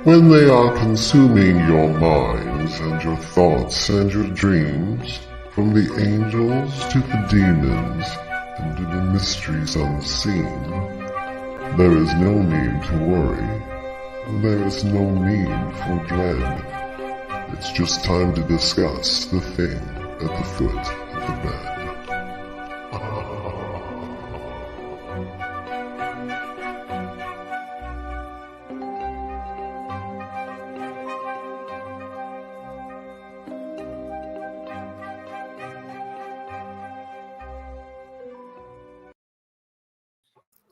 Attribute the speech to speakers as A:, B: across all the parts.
A: when they are consuming your minds and your thoughts and your dreams, from the angels to the demons and to the mysteries unseen, there is no need to worry. There is no need for dread. It's just time to discuss the thing at the foot of the bed.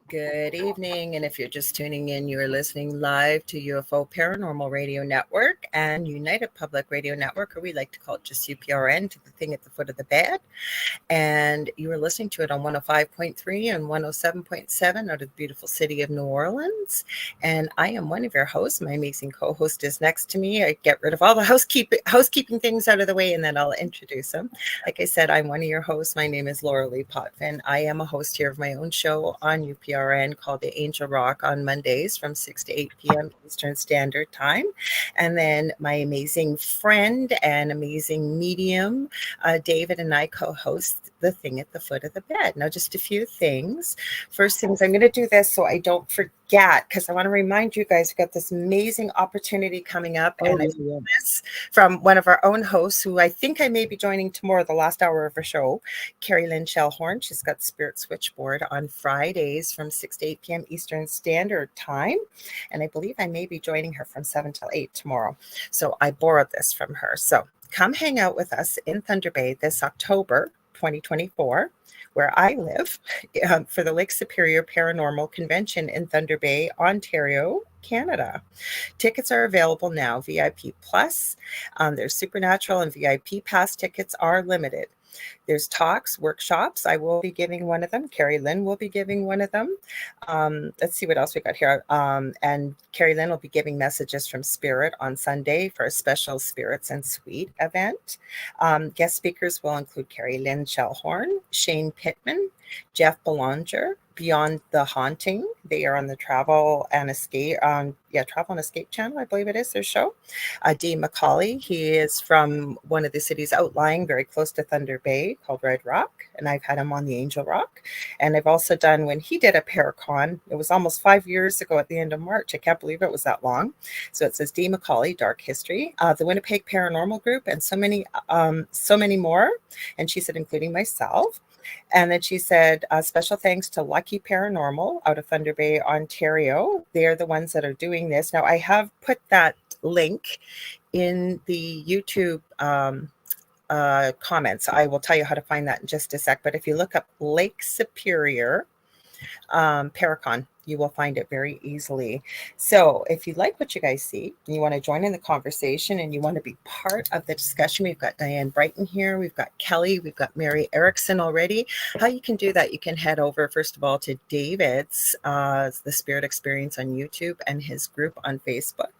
B: Good evening, and if you're just tuning in, you are listening live to UFO Paranormal Radio Network and United Public Radio Network, or we like to call it just UPRN, to the thing at the foot of the bed. And you are listening to it on 105.3 and 107.7 out of the beautiful city of New Orleans. And I am one of your hosts. My amazing co-host is next to me. I get rid of all the housekeeping things out of the way, and then I'll introduce him. Like I said, I'm one of your hosts. My name is Lorilei Potvin. I am a host here of my own show on UPRN called The Angel Rock on Mondays from 6 to 8 p.m. Eastern Standard Time. And then my amazing friend and amazing medium, David, and I co-host The Thing at the Foot of the Bed. Now, just a few things. First things, I'm going to do this so I don't forget, because I want to remind you guys, we've got this amazing opportunity coming up. And I learned this from one of our own hosts, who I think I may be joining tomorrow, the last hour of her show, Carrie Lynn Shellhorn. She's got Spirit Switchboard on Fridays from 6 to 8 p.m. Eastern Standard Time. And I believe I may be joining her from 7 till 8 tomorrow. So I borrowed this from her. So come hang out with us in Thunder Bay this October 2024, where I live, for the Lake Superior Paranormal Convention in Thunder Bay, Ontario, Canada. Tickets are available now, VIP Plus. There's Supernatural and VIP Pass tickets are limited. There's talks, workshops. I will be giving one of them. Carrie Lynn will be giving one of them. Let's see what else we got here. And Carrie Lynn will be giving messages from Spirit on Sunday for a special Spirits and Sweet event. Guest speakers will include Carrie Lynn Shellhorn, Shane Pittman, Jeff Belanger, Beyond the Haunting. They are on the Travel and Escape, Travel and Escape channel, I believe it is their show. Dee McCauley, he is from one of the cities outlying very close to Thunder Bay called Red Rock, and I've had him on the Angel Rock. And I've also done, when he did a Paracon, it was almost 5 years ago at the end of March. I can't believe it was that long. So it says Dee McCauley, Dark History, the Winnipeg Paranormal Group, and so many more. And she said, including myself. And then she said, special thanks to Lucky Paranormal out of Thunder Bay, Ontario. They're the ones that are doing this. Now, I have put that link in the YouTube comments. I will tell you how to find that in just a sec. But if you look up Lake Superior Paracon, you will find it very easily. So if you like what you guys see and you want to join in the conversation and you want to be part of the discussion, we've got Diane Brighton here, we've got Kelly, we've got Mary Erickson already. How you can do that, you can head over, first of all, to David's The Spirit Experience on YouTube and his group on Facebook.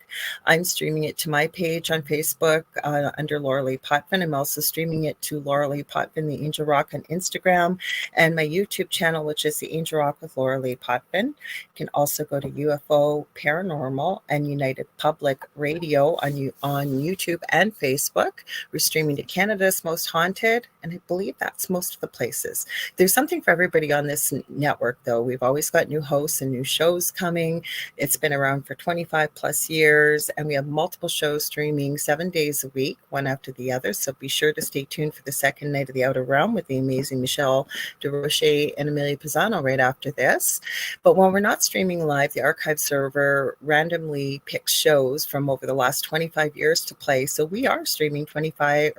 B: I'm streaming it to my page on Facebook under Lorilei Potvin. I'm also streaming it to Lorilei Potvin, the Angel Rock, on Instagram, and my YouTube channel, which is the Angel Rock with Lorilei Potvin. You can also go to UFO Paranormal and United Public Radio on YouTube and Facebook. We're streaming to Canada's Most Haunted, and I believe that's most of the places. There's something for everybody on this network, though. We've always got new hosts and new shows coming. It's been around for 25 plus years. And we have multiple shows streaming 7 days a week, one after the other. So be sure to stay tuned for the second night of the Outer Realm with the amazing Michelle DeRoche and Amelia Pisano right after this. But when we're not streaming live, the archive server randomly picks shows from over the last 25 years to play. So we are streaming 24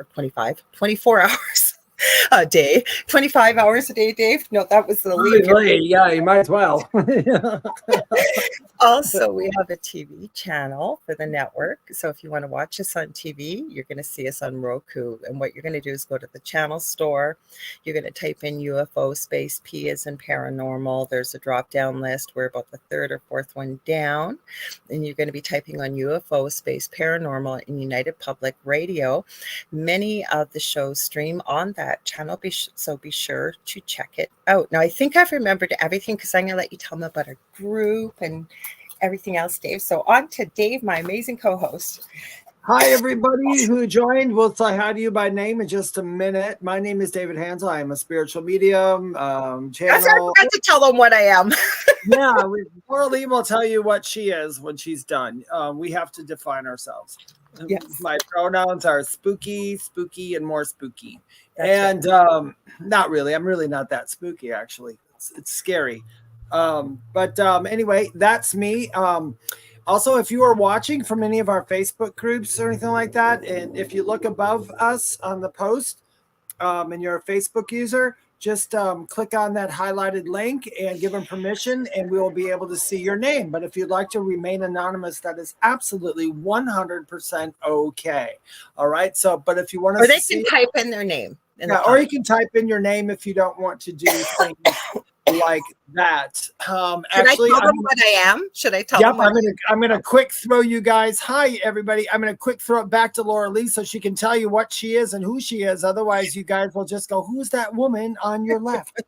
B: hours a day, 25 hours a day, Dave. No, that was the lead.
C: Yeah, you might as well.
B: Also, we have a TV channel for the network. So if you want to watch us on TV, you're going to see us on Roku. And what you're going to do is go to the channel store. You're going to type in UFO space P as in paranormal. There's a drop-down list. We're about the third or fourth one down. And you're going to be typing on UFO space paranormal in United Public Radio. Many of the shows stream on that channel, so be sure to check it out. Now, I think I've remembered everything, because I'm going to let you tell them about our group and everything else, Dave. So on to Dave, my amazing co-host.
C: Hi, everybody who joined. We'll say hi to you by name in just a minute. My name is David Hanzel. I am a spiritual medium, channel.
B: I forgot to tell them what I am.
C: Yeah, Lorilei will tell you what she is when she's done. We have to define ourselves.
B: Yes.
C: My pronouns are spooky, and more spooky.
B: That's
C: right. Not really. I'm really not that spooky, actually. It's scary. But anyway, that's me. Also, if you are watching from any of our Facebook groups or anything like that, and if you look above us on the post and you're a Facebook user, just click on that highlighted link and give them permission, and we will be able to see your name. But if you'd like to remain anonymous, that is absolutely 100% okay. All right. So, but if you want to,
B: or they can type in their name.
C: Or you can type in your name if you don't want to do things like that.
B: Should I tell them what I am? Should I tell them?
C: I'm gonna quick throw you guys. Hi, everybody. I'm gonna quick throw it back to Lorilei so she can tell you what she is and who she is. Otherwise, you guys will just go, "Who's that woman on your left?"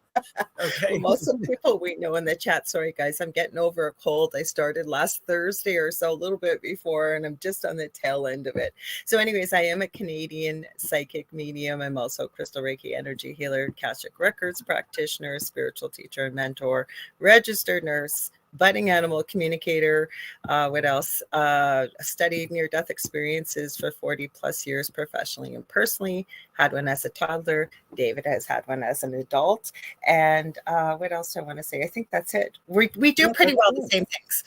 C: Okay.
B: Well, most of the people we know in the chat. Sorry, guys, I'm getting over a cold. I started last Thursday or so, a little bit before, and I'm just on the tail end of it. So, anyways, I am a Canadian psychic medium. I'm also a crystal Reiki energy healer, Akashic Records practitioner, spiritual teacher and mentor, registered nurse, budding animal communicator. What else? Studied near-death experiences for 40 plus years professionally and personally. Had one as a toddler. David has had one as an adult. And what else do I want to say? I think that's it. We do pretty well the same things.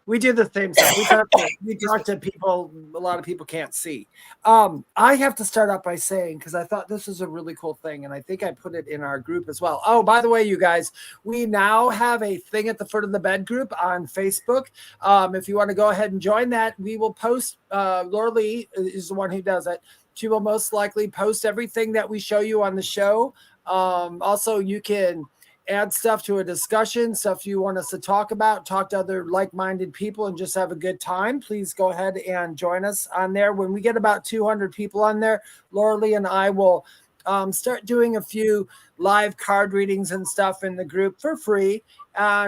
C: we do the same stuff. We talk to people a lot of people can't see. I have to start out by saying, because I thought this was a really cool thing, and I think I put it in our group as well. Oh, by the way, you guys, we now have a thing at the foot of the bed group on Facebook. If you want to go ahead and join that, we will post. Lorilei is the one who does it. She will most likely post everything that we show you on the show. Also, you can add stuff to a discussion, stuff you want us to talk about, talk to other like-minded people, and just have a good time. Please go ahead and join us on there. When we get about 200 people on there, Lorilei and I will start doing a few live card readings and stuff in the group for free,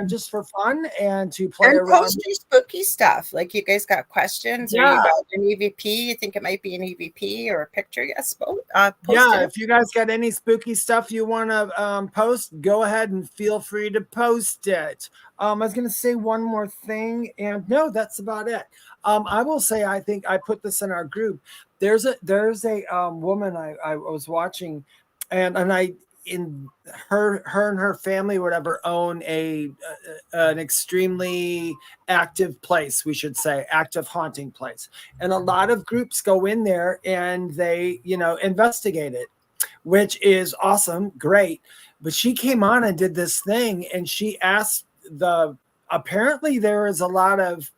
C: just for fun and to play around.
B: Post your spooky stuff. Like, you guys got questions, or you got an EVP, you think it might be an EVP or a picture? Yes,
C: if you guys got any spooky stuff you want to post, go ahead and feel free to post it. I was going to say one more thing, and no, that's about it. I will say, I think I put this in our group. There's a woman I was watching, and I, in her and her family, whatever, own an extremely active place, we should say, active haunting place. And a lot of groups go in there and they, investigate it, which is awesome. Great. But she came on and did this thing, and she asked apparently there is a lot of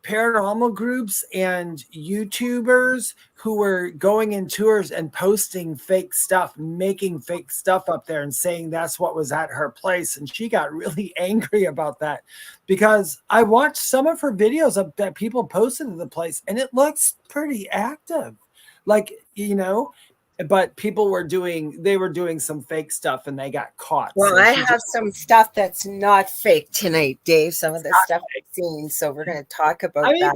C: paranormal groups and YouTubers who were going in tours and posting fake stuff, making fake stuff up there and saying that's what was at her place. And she got really angry about that, because I watched some of her videos that people posted to the place, and it looks pretty active. Like, but people were doing some fake stuff and they got caught.
B: Well,
C: so
B: I have some stuff that's not fake tonight, Dave. Some of the stuff I've seen. So we're going to talk about that.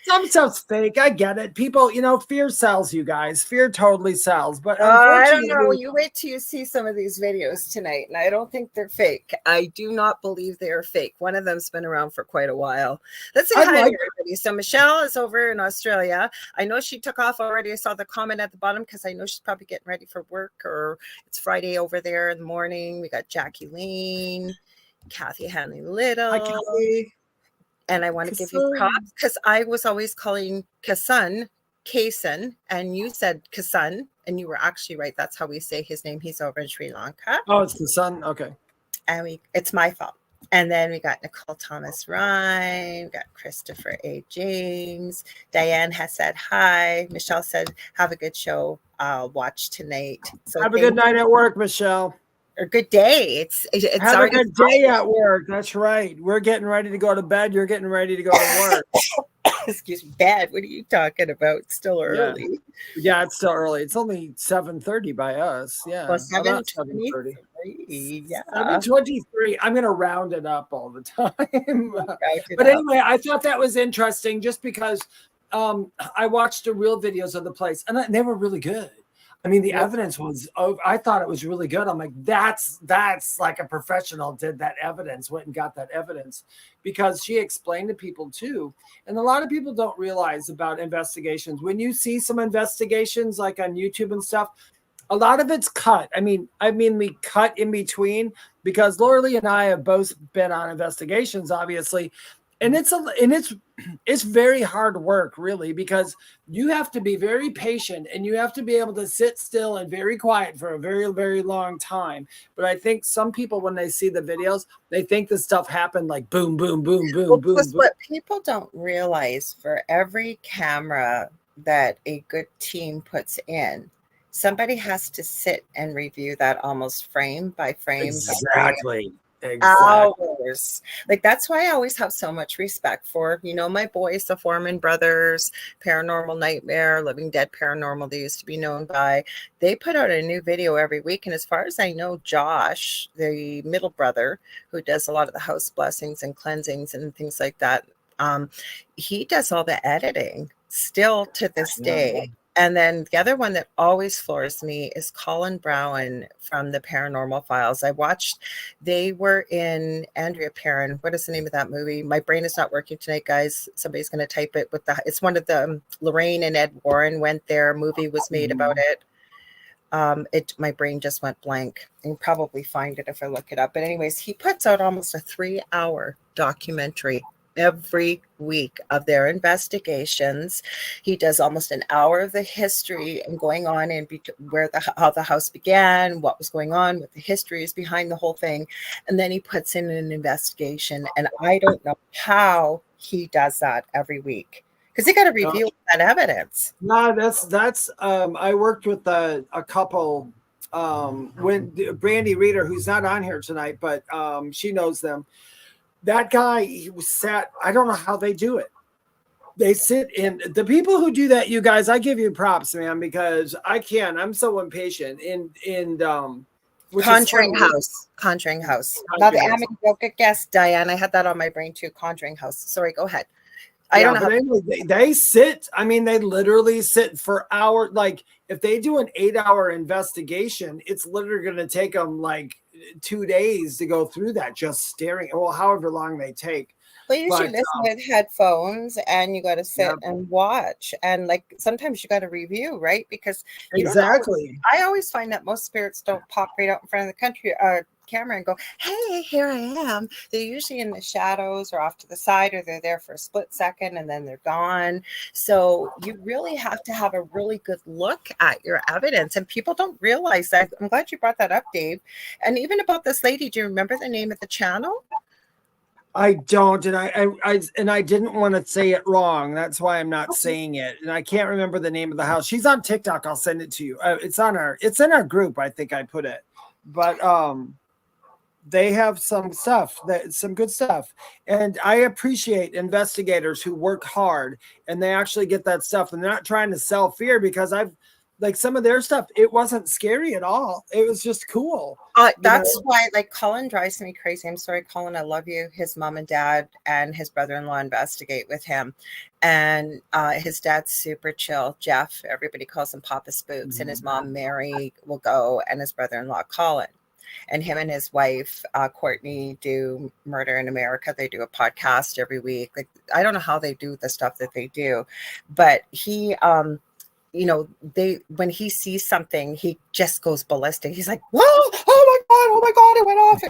C: Some stuff's fake. I get it. People, fear sells, you guys. Fear totally sells. But
B: I don't know. You wait till you see some of these videos tonight, and I don't think they're fake. I do not believe they are fake. One of them's been around for quite a while. Let's say hi to everybody. So Michelle is over in Australia. I know she took off already. I saw the comment at the bottom, because I know she's probably getting ready for work, or it's Friday over there in the morning. We got Jackie Lane, Kathy Hanley Little.
C: Hi, Kathy.
B: And I want to give you props, because I was always calling Kasun, and you said Kasun, and you were actually right. That's how we say his name. He's over in Sri Lanka.
C: Oh, it's Kasun. Okay.
B: And it's my fault. And then we got Nicole Thomas Ryan, we got Christopher A. James. Diane has said hi. Michelle said, have a good show. I'll watch tonight. So
C: have a good night at work, Michelle.
B: Or good day. It's
C: have a good day at work. That's right. We're getting ready to go to bed. You're getting ready to go to work.
B: excuse me, bed. What are you talking about? It's still early.
C: Yeah, it's still early. It's only 7:30 by us.
B: Well,
C: Yeah, about 7:30.
B: 7:23. Yeah.
C: 7:23. I'm gonna round it up all the time.
B: Round it
C: But
B: up.
C: anyway, I thought that was interesting just because I watched the real videos of the place and they were really good. I mean, the evidence was, I thought it was really good. I'm like, that's like a professional did that evidence, went and got that evidence, because she explained to people too. And a lot of people don't realize about investigations. When you see some investigations like on YouTube and stuff, a lot of it's cut. I mean, we cut in between, because Lorilei and I have both been on investigations, obviously. And it's very hard work, really, because you have to be very patient and you have to be able to sit still and very quiet for a very, very long time. But I think some people, when they see the videos, they think the stuff happened like boom, boom, boom, boom,
B: Well,
C: boom,
B: because
C: boom.
B: what people don't realize, for every camera that a good team puts in, somebody has to sit and review that almost frame by frame by frame.
C: Exactly.
B: Hours. Like, that's why I always have so much respect for, my boys, the Foreman brothers, Paranormal Nightmare, Living Dead Paranormal, they used to be known by. They put out a new video every week. And as far as I know, Josh, the middle brother, who does a lot of the house blessings and cleansings and things like that, he does all the editing still to this day. And then the other one that always floors me is Colin Brown from the Paranormal Files. I watched, they were in Andrea Perron. What is the name of that movie? My brain is not working tonight, guys. Somebody's going to type it it's one of the, Lorraine and Ed Warren went there. A movie was made about it. My brain just went blank. You can probably find it if I look it up. But anyways, he puts out almost a 3-hour documentary every week of their investigations. He does almost an hour of the history and going on in how the house began, what was going on, what the history is behind the whole thing, and then he puts in an investigation. And I don't know how he does that every week, because he got to review that evidence.
C: No, that's I worked with a couple when Brandy Reeder, who's not on here tonight, but she knows them. That guy, he was sat. I don't know how they do it. They sit in, the people who do that, you guys, I give you props, man, because I can't. I'm so impatient.
B: Conjuring House. Now the Amity Yoga guest, Diane, I had that on my brain too. Conjuring House. Sorry, go ahead. I don't know.
C: But anyway, they sit. I mean, they literally sit for hours. Like, if they do an 8-hour investigation, it's literally going to take them like 2 days to go through that, just staring. Well, however long they take.
B: Well, you should listen with headphones, and you got to sit and watch. And like, sometimes you got to review, right? Because
C: exactly.
B: I always find that most spirits don't pop right out in front of the camera and go, hey, here I am. They're usually in the shadows or off to the side, or they're there for a split second and then they're gone. So you really have to have a really good look at your evidence, and people don't realize that. I'm glad you brought that up, Dave. And even about this lady, do you remember the name of the channel?
C: I don't, and I didn't want to say it wrong. That's why I'm not saying it. And I can't remember the name of the house. She's on TikTok. I'll send it to you. It's in our group. I think I put it, but they have some good stuff. And I appreciate investigators who work hard and they actually get that stuff, and they're not trying to sell fear, because like some of their stuff, it wasn't scary at all. It was just cool.
B: That's why, like, Colin drives me crazy. I'm sorry, Colin, I love you. His mom and dad and his brother-in-law investigate with him. And his dad's super chill. Jeff, everybody calls him Papa Spooks. And his mom, Mary, will go, and his brother-in-law, Colin. And him and his wife, Courtney, do Murder in America. They do a podcast every week. Like, I don't know how they do the stuff that they do, but he, when he sees something, he just goes ballistic. He's like, whoa, oh my God, it went off.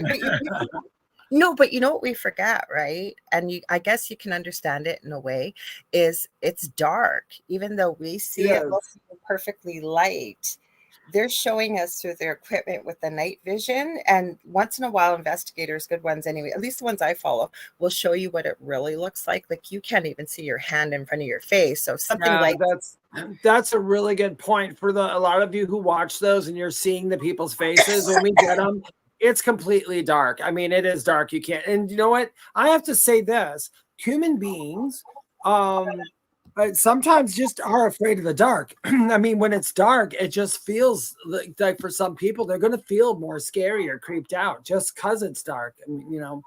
B: But you know what we forget, right? And I guess you can understand it in a way, is it's dark. Even though we see it looking perfectly light, they're showing us through their equipment with the night vision. And once in a while, investigators, good ones anyway, at least the ones I follow, will show you what it really looks like. Like, you can't even see your hand in front of your face. So something like
C: that's a really good point for a lot of you who watch those and you're seeing the people's faces when we get them. It's completely dark. I mean, it is dark. You can't. And you know what? I have to say this: human beings But sometimes just are afraid of the dark. I mean, when it's dark, it just feels like for some people, they're going to feel more scary or creeped out just because it's dark. I mean,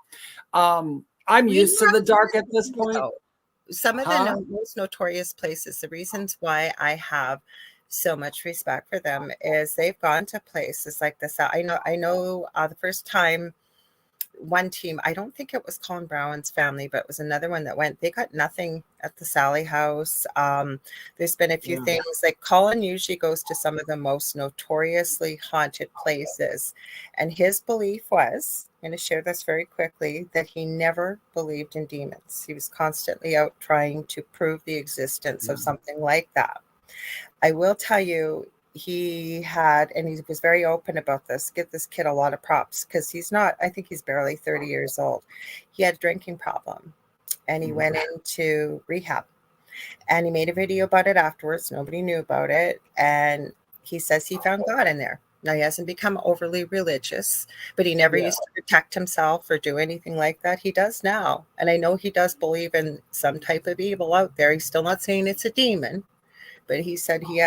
C: I'm
B: We
C: used to
B: have
C: the dark
B: to
C: at this
B: remember,
C: point.
B: though, some of the
C: Huh?
B: most notorious places, the reasons why I have so much respect for them is they've gone to places like this. I know the first time one team, I don't think it was Colin Brown's family, but it was another one that went, they got nothing at the Sally House. There's been a few
C: Yeah.
B: things, like Colin usually goes to some of the most notoriously haunted places. And his belief was, I'm going to share this very quickly, that he never believed in demons. He was constantly out trying to prove the existence of something like that. I will tell you, he had, and he was very open about this, give this kid a lot of props, because he's not, I think he's barely 30 years old. He had a drinking problem and he went into rehab, and he made a video about it afterwards. Nobody knew about it. And he says he found God in there. Now, he hasn't become overly religious, but he never used to protect himself or do anything like that. He does now. And I know he does believe in some type of evil out there. He's still not saying it's a demon, but he said he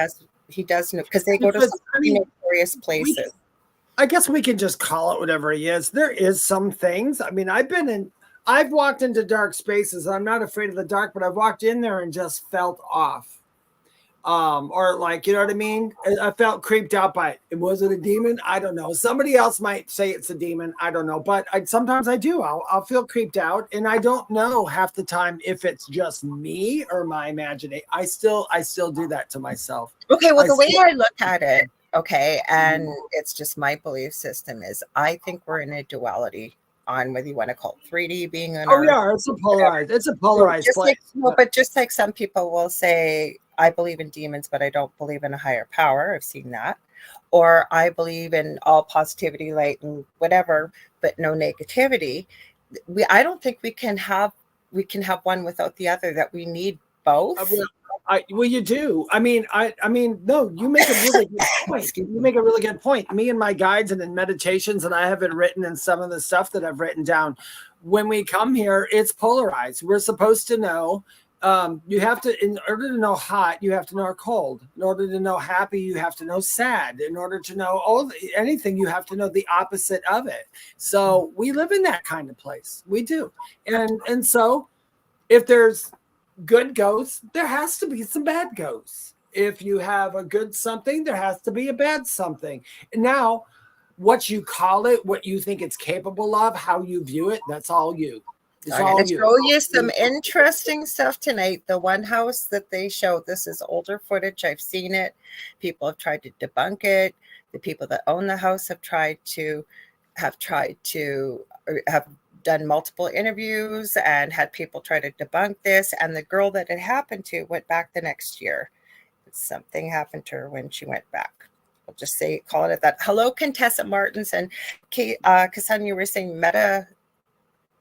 B: does know, because they go to some notorious places.
C: I guess we can just call it whatever he is. There is some things. I mean, I've walked into dark spaces. I'm not afraid of the dark, but I've walked in there and just felt off. Or like, you know what I mean? I felt creeped out by it. Was it a demon? I don't know. Somebody else might say it's a demon. I don't know. But sometimes I do. I'll feel creeped out, and I don't know half the time if it's just me or my imagination. I still do that to myself.
B: Okay, well, the way I look at it, okay, and it's just my belief system is, I think we're in a duality on whether you want to call it 3D being on Earth.
C: Yeah, it's a polarized. It's a polarized place.
B: But just like some people will say, I believe in demons, but I don't believe in a higher power. I've seen that. Or I believe in all positivity, light, and whatever, but no negativity. I don't think we can have one without the other. That we need both.
C: Well, you do. I mean, no, you make a really good point. You make a really good point. Me and my guides and in meditations, and I have it written in some of the stuff that I've written down. When we come here, it's polarized. We're supposed to know. You have to, in order to know hot, you have to know cold. In order to know happy, you have to know sad. In order to know anything, you have to know the opposite of it. So we live in that kind of place. We do. And so if there's good ghosts, there has to be some bad ghosts. If you have a good something, there has to be a bad something. Now, what you call it, what you think it's capable of, how you view it, that's all you.
B: I'm going to show you some interesting stuff tonight. The one house that they show, this is older footage. I've seen it. People have tried to debunk it. The people that own the house have done multiple interviews and had people try to debunk this. And the girl that it happened to went back the next year. Something happened to her when she went back. I'll just call it at that. Hello, Contessa Martins and Kassan, you were saying meta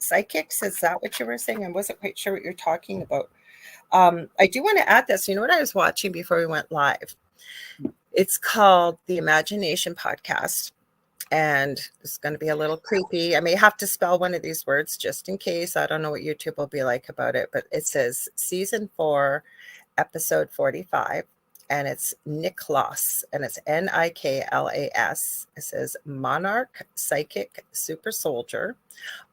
B: psychics, is that what you were saying? I wasn't quite sure what you're talking about. I do want to add this. You know what I was watching before we went live? It's called the Imagination Podcast, and it's going to be a little creepy. I may have to spell one of these words just in case. I don't know what YouTube will be like about it, but it says season 4, episode 45. And it's Niklas, and it's Niklas. It says Monarch Psychic Super Soldier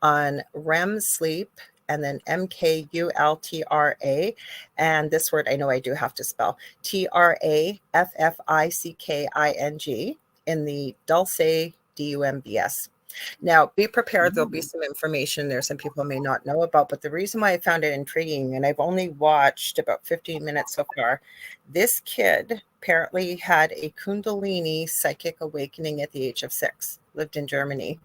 B: on REM sleep, and then MKULTRA. And this word I know I do have to spell TRAFFICKING in the Dulce DUMBS. Now, be prepared. There'll be some information there some people may not know about, but the reason why I found it intriguing, and I've only watched about 15 minutes so far, this kid apparently had a Kundalini psychic awakening at the age of 6, lived in Germany.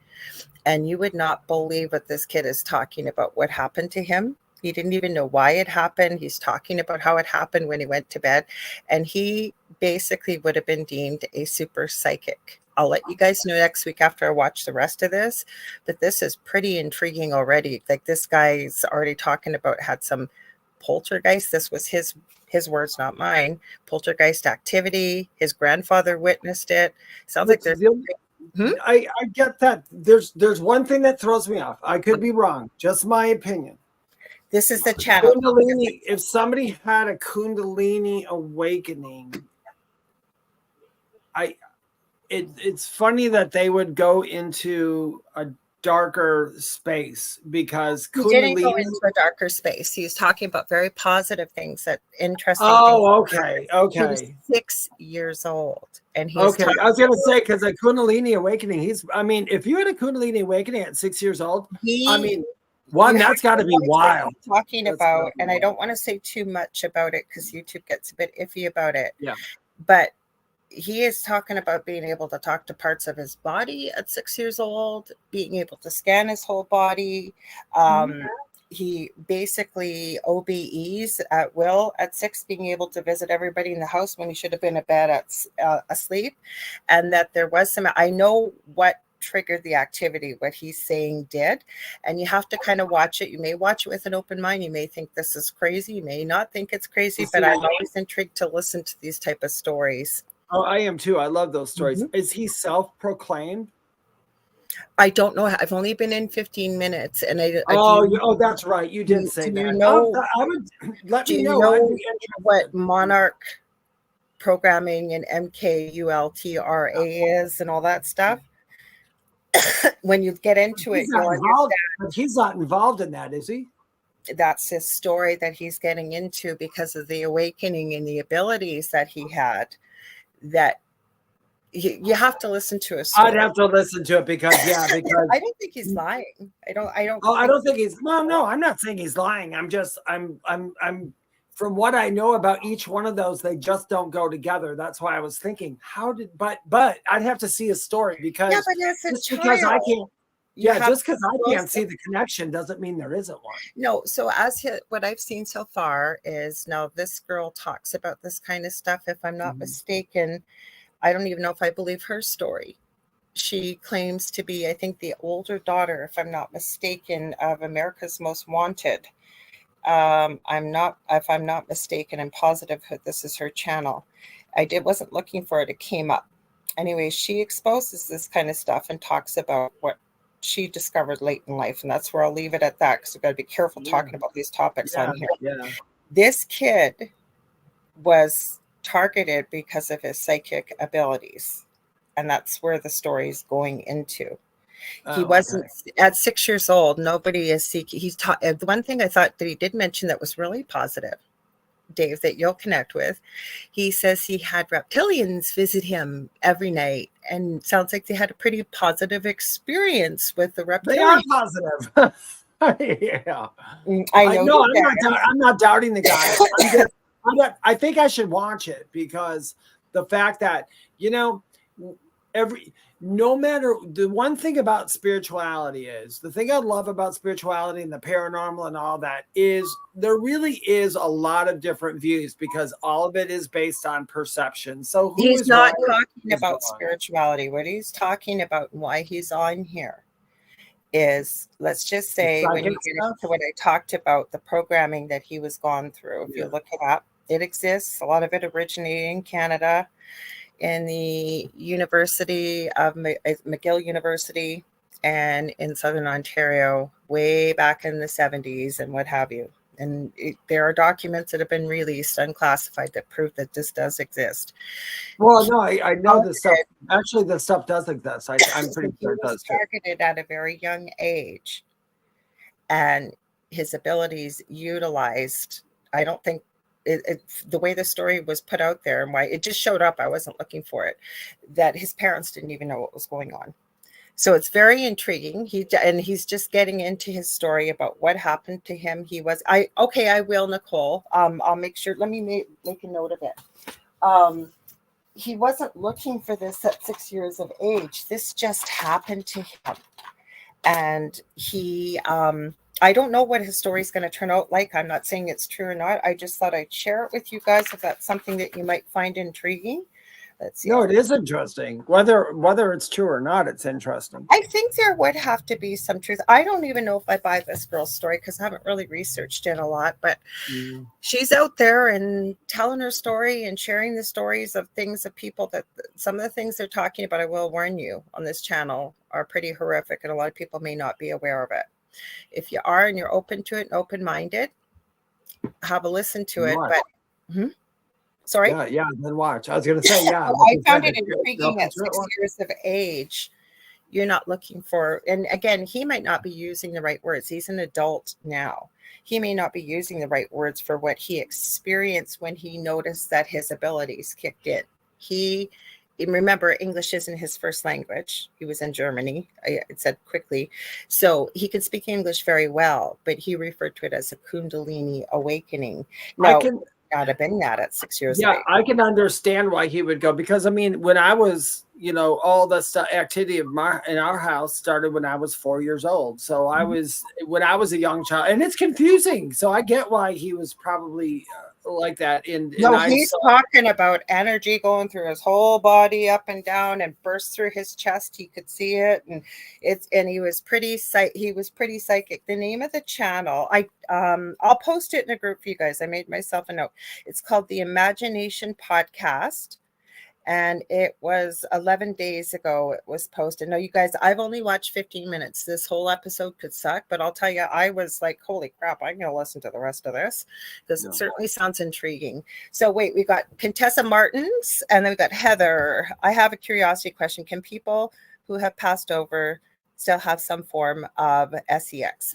B: And you would not believe what this kid is talking about, what happened to him. He didn't even know why it happened. He's talking about how it happened when he went to bed. And he basically would have been deemed a super psychic. I'll let you guys know next week after I watch the rest of this. But this is pretty intriguing already. Like, this guy's already talking about had some poltergeist. This was his words, not mine. Poltergeist activity. His grandfather witnessed it. Sounds like there's...
C: I get that. There's one thing that throws me off. I could be wrong. Just my opinion.
B: This is the channel.
C: Kundalini. If somebody had a Kundalini awakening, it's funny that they would go into a darker space, because
B: He didn't go into a darker space. He was talking about very positive things, that interesting things.
C: Okay.
B: He was 6 years old, and he's
C: okay. I was gonna say, because a Kundalini awakening, if you had a Kundalini awakening at 6 years old, that's got to be wild.
B: Talking about, and I don't want to say too much about it because YouTube gets a bit iffy about it.
C: Yeah,
B: but he is talking about being able to talk to parts of his body at 6 years old, being able to scan his whole body. He basically OBEs at will at 6, being able to visit everybody in the house when he should have been in bed asleep. And that there was I know what triggered the activity, what he's saying did, and you have to kind of watch it. You may watch it with an open mind. You may think this is crazy. You may not think it's crazy, but I'm always intrigued to listen to these type of stories.
C: Oh, I am too. I love those stories. Is he self-proclaimed?
B: I don't know. I've only been in 15 minutes, and
C: that's right. You did say that. I would let me know.
B: What monarch programming and MKULTRA is and all that stuff. When you get into it, you'll understand.
C: But he's not involved in that, is he?
B: That's his story that he's getting into because of the awakening and the abilities that he had. That you have to listen to a story.
C: I'd have to listen to it because
B: I don't think he's lying. I don't
C: think he's. No, I'm not saying he's lying. I'm from what I know about each one of those, they just don't go together. That's why I was thinking, but I'd have to see a story, because because I can't. Just because I can't see the connection doesn't mean there isn't one.
B: No, so what I've seen so far is, now this girl talks about this kind of stuff. If I'm not mistaken, I don't even know if I believe her story. She claims to be, I think, the older daughter, if I'm not mistaken, of America's Most Wanted. If I'm not mistaken, I'm positive that this is her channel. Wasn't looking for it. It came up. Anyway, she exposes this kind of stuff and talks about what she discovered late in life. And that's where I'll leave it at that, because we've got to be careful talking about these topics on here.
C: Yeah.
B: This kid was targeted because of his psychic abilities. And that's where the story is going into. He wasn't at 6 years old. Nobody is seeking. The one thing I thought that he did mention that was really positive, Dave, that you'll connect with. He says he had reptilians visit him every night, and sounds like they had a pretty positive experience with the reptilians.
C: They are positive. Yeah,
B: I know.
C: I'm not doubting the guy. I think I should watch it, because the fact that, no matter, the one thing about spirituality is, the thing I love about spirituality and the paranormal and all that is, there really is a lot of different views, because all of it is based on perception. So
B: he's not talking about spirituality. What he's talking about and why he's on here is, let's just say, when you get into what I talked about, the programming that he was gone through, if you look it up, it exists. A lot of it originated in Canada, in the University of McGill University, and in Southern Ontario, way back in the 70s and what have you. And there are documents that have been released, unclassified, that prove that this does exist.
C: Well, no, I know this stuff. Actually, this stuff does exist. I'm pretty sure it does.
B: He was targeted at a very young age, and his abilities utilized. I don't think the way the story was put out there, and why it just showed up, I wasn't looking for it, that his parents didn't even know what was going on. So it's very intriguing. He's just getting into his story about what happened to him. I will, Nicole. I'll make sure. Let me make a note of it. He wasn't looking for this at 6 years of age. This just happened to him. And he, I don't know what his story is going to turn out like. I'm not saying it's true or not. I just thought I'd share it with you guys if that's something that you might find intriguing. Let's see.
C: No, it is interesting. Whether it's true or not, it's interesting.
B: I think there would have to be some truth. I don't even know if I buy this girl's story, because I haven't really researched it a lot, but she's out there and telling her story and sharing the stories of things of people that some of the things they're talking about, I will warn you, on this channel are pretty horrific, and a lot of people may not be aware of it. If you are and you're open to it and open-minded, have a listen to it.
C: Watch.
B: But sorry.
C: Yeah, then watch. I was gonna say, yeah.
B: I found it intriguing at 6 years of age. You're not looking for, and again, he might not be using the right words. He's an adult now. He may not be using the right words for what he experienced when he noticed that his abilities kicked in. Remember, English isn't his first language. He was in Germany, it said quickly. So he could speak English very well, but he referred to it as a Kundalini awakening. Now, not have been that at 6 years of age.
C: I can understand why he would go, because I mean, when I was, all the activity in our house started when I was 4 years old. So when I was a young child, and it's confusing. So I get why he was probably like that.
B: He's talking about energy going through his whole body up and down and burst through his chest. He could see it, and he was pretty psychic. The name of the channel, I'll post it in a group for you guys. I made myself a note. It's called the Imagination Podcast. And it was 11 days ago it was posted. No, you guys, I've only watched 15 minutes. This whole episode could suck, but I'll tell you, I was like, holy crap, I'm going to listen to the rest of this because it certainly sounds intriguing. So wait, we got Contessa Martins and then we got Heather. I have a curiosity question. Can people who have passed over still have some form of sex?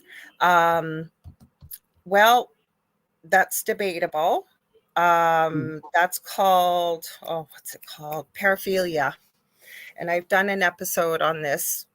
B: Well, that's debatable. That's called, what's it called? Paraphilia. And I've done an episode on this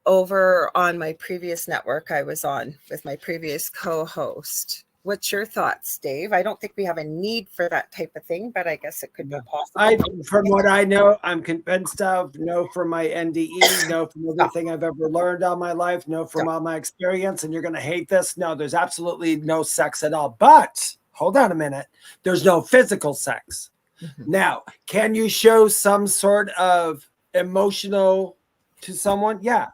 B: over on my previous network I was on with my previous co-host. What's your thoughts, Dave? I don't think we have a need for that type of thing, but I guess it could be possible.
C: From what I know, I'm convinced of, no from my NDE, no from everything I've ever learned all my life, no from all my experience, and you're going to hate this. No, there's absolutely no sex at all. But hold on a minute. There's no physical sex. Mm-hmm. Now, can you show some sort of emotional to someone? Yeah,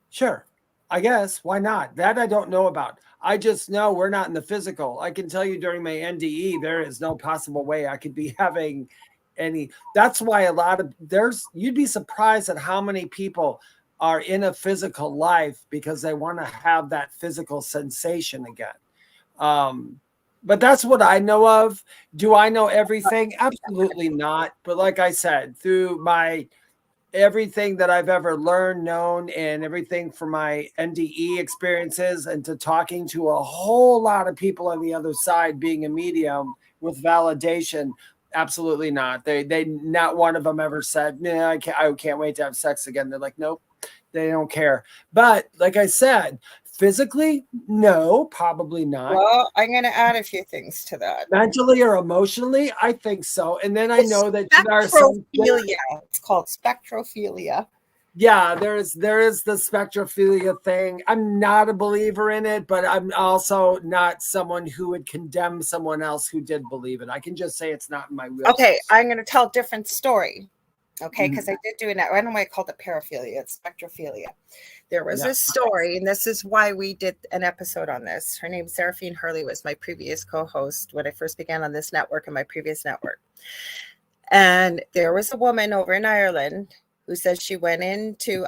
C: sure. I guess. Why not? That I don't know about. I just know we're not in the physical. I can tell you during my NDE, there is no possible way I could be having any. That's why you'd be surprised at how many people are in a physical life because they want to have that physical sensation again. But that's what I know of. Do I know everything? Absolutely not. But like I said, through everything that I've ever learned, known, and everything from my NDE experiences and to talking to a whole lot of people on the other side, being a medium with validation, absolutely not. They not one of them ever said, "Nah, I can't wait to have sex again." They're like, nope, they don't care. But like I said, physically, no, probably not.
B: Well, I'm going to add a few things to that.
C: Mentally or emotionally, I think so. And then I know that there are some.
B: It's called spectrophilia.
C: Yeah, there is the spectrophilia thing. I'm not a believer in it, but I'm also not someone who would condemn someone else who did believe it. I can just say it's not in my wheelhouse.
B: Okay, I'm going to tell a different story. Okay, because I did do it. I don't know why I called it paraphilia. It's spectrophilia. There was a story, and this is why we did an episode on this. Her name, Seraphine Hurley, was my previous co-host when I first began on this network and my previous network. And there was a woman over in Ireland who said she went into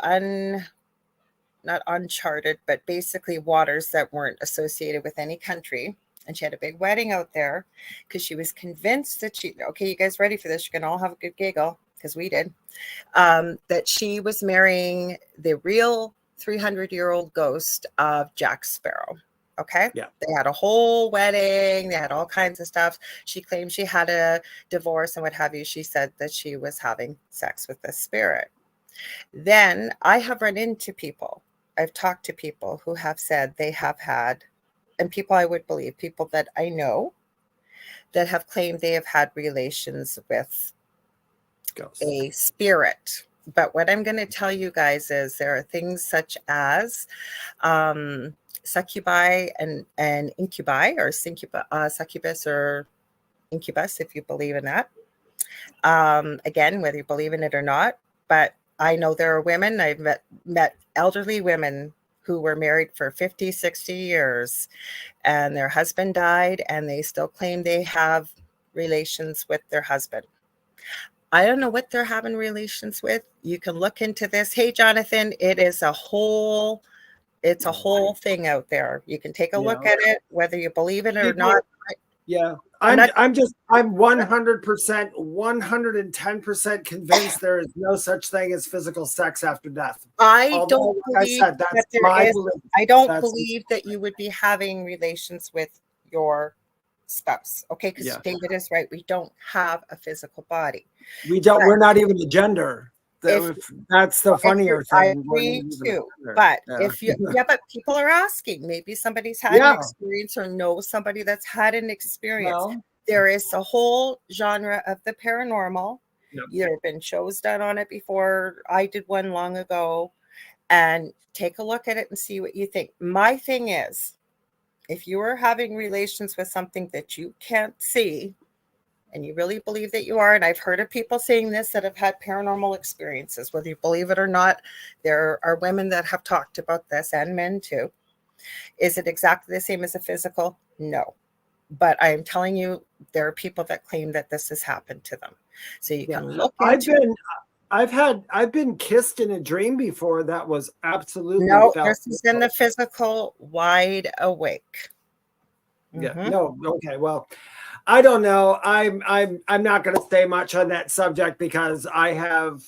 B: not uncharted, but basically waters that weren't associated with any country. And she had a big wedding out there because she was convinced that okay, you guys ready for this? You're going to all have a good giggle, because we did, that she was marrying the real 300-year-old ghost of Jack Sparrow. Okay.
C: Yeah.
B: They had a whole wedding. They had all kinds of stuff. She claimed she had a divorce and what have you. She said that she was having sex with the spirit. Then I have run into people. I've talked to people who have said they have had, and people I would believe, people that I know that have claimed they have had relations with
C: ghosts,
B: a spirit. But what I'm going to tell you guys is there are things such as succubi and incubi, or succubus or incubus, if you believe in that. Again, whether you believe in it or not, but I know there are women, I've met elderly women who were married for 50, 60 years and their husband died and they still claim they have relations with their husband. I don't know what they're having relations with. You can look into this. Hey, Jonathan, it is a whole It's a whole thing out there. You can take a look
C: Yeah.
B: at it, whether you believe it or
C: People-
B: not.
C: Yeah.
B: I'm not-
C: I'm 100%, 110% convinced there is no such thing as physical sex after death.
B: I
C: Although,
B: don't
C: like I
B: believe
C: said, that's
B: that there
C: my
B: is.
C: belief.
B: I don't
C: That's-
B: believe that you would be having relations with your spouse. Okay, because
C: Yeah.
B: David is right. We don't have a physical body.
C: We don't.
B: But
C: We're not even a gender. That's the funnier
B: I
C: thing. We're not
B: agree
C: even a
B: too.
C: gender.
B: But
C: Yeah.
B: if you, but people are asking. Maybe somebody's had an
C: Yeah.
B: experience or knows somebody that's had an experience.
C: Well,
B: There is a whole genre of the paranormal.
C: Yep.
B: There have been shows done on it before. I did one long ago, and take a look at it and see what you think. My thing is, if you are having relations with something that you can't see, and you really believe that you are, and I've heard of people saying this that have had paranormal experiences, whether you believe it or not, there are women that have talked about this, and men too. Is it exactly the same as a physical? No. But I'm telling you, there are people that claim that this has happened to them. So you can look into
C: I've been kissed in a dream before that was absolutely
B: no,
C: felt.
B: this is in the physical, wide awake.
C: Yeah.
B: Mhm.
C: No. Okay. Well, I don't know. I'm not going to say much on that subject because I have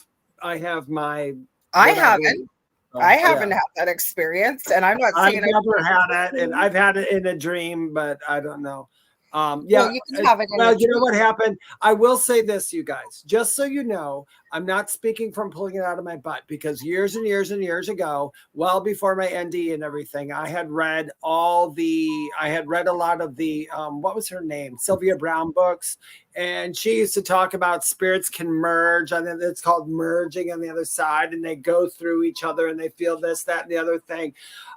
C: my.
B: I
C: what
B: haven't.
C: believe. So,
B: I haven't
C: yeah.
B: had that experience, and I'm not
C: I've
B: saying
C: never had it, and I've had it in a dream, but I don't know. Yeah.
B: Well, you can have it in
C: Well,
B: a
C: you know
B: dream.
C: what happened? I will say this, you guys, just so you know, I'm not speaking from pulling it out of my butt because years and years and years ago, well before my NDE and everything, I had read a lot of the, what was her name? Sylvia Brown books. And she used to talk about spirits can merge. And then it's called merging on the other side. And they go through each other and they feel this, that, and the other thing.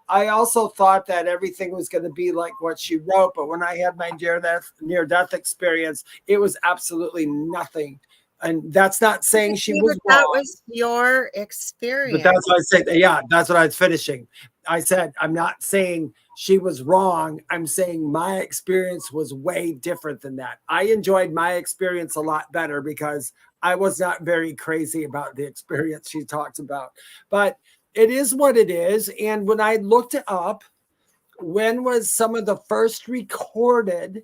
C: I also thought that everything was going to be like what she wrote. But when I had my near-death experience, it was absolutely nothing. And that's not saying she was wrong.
B: That was your experience.
C: But that's what I said. Yeah, that's what I was finishing. I said, I'm not saying she was wrong. I'm saying my experience was way different than that. I enjoyed my experience a lot better because I was not very crazy about the experience she talked about. But it is what it is. And when I looked it up, when was some of the first recorded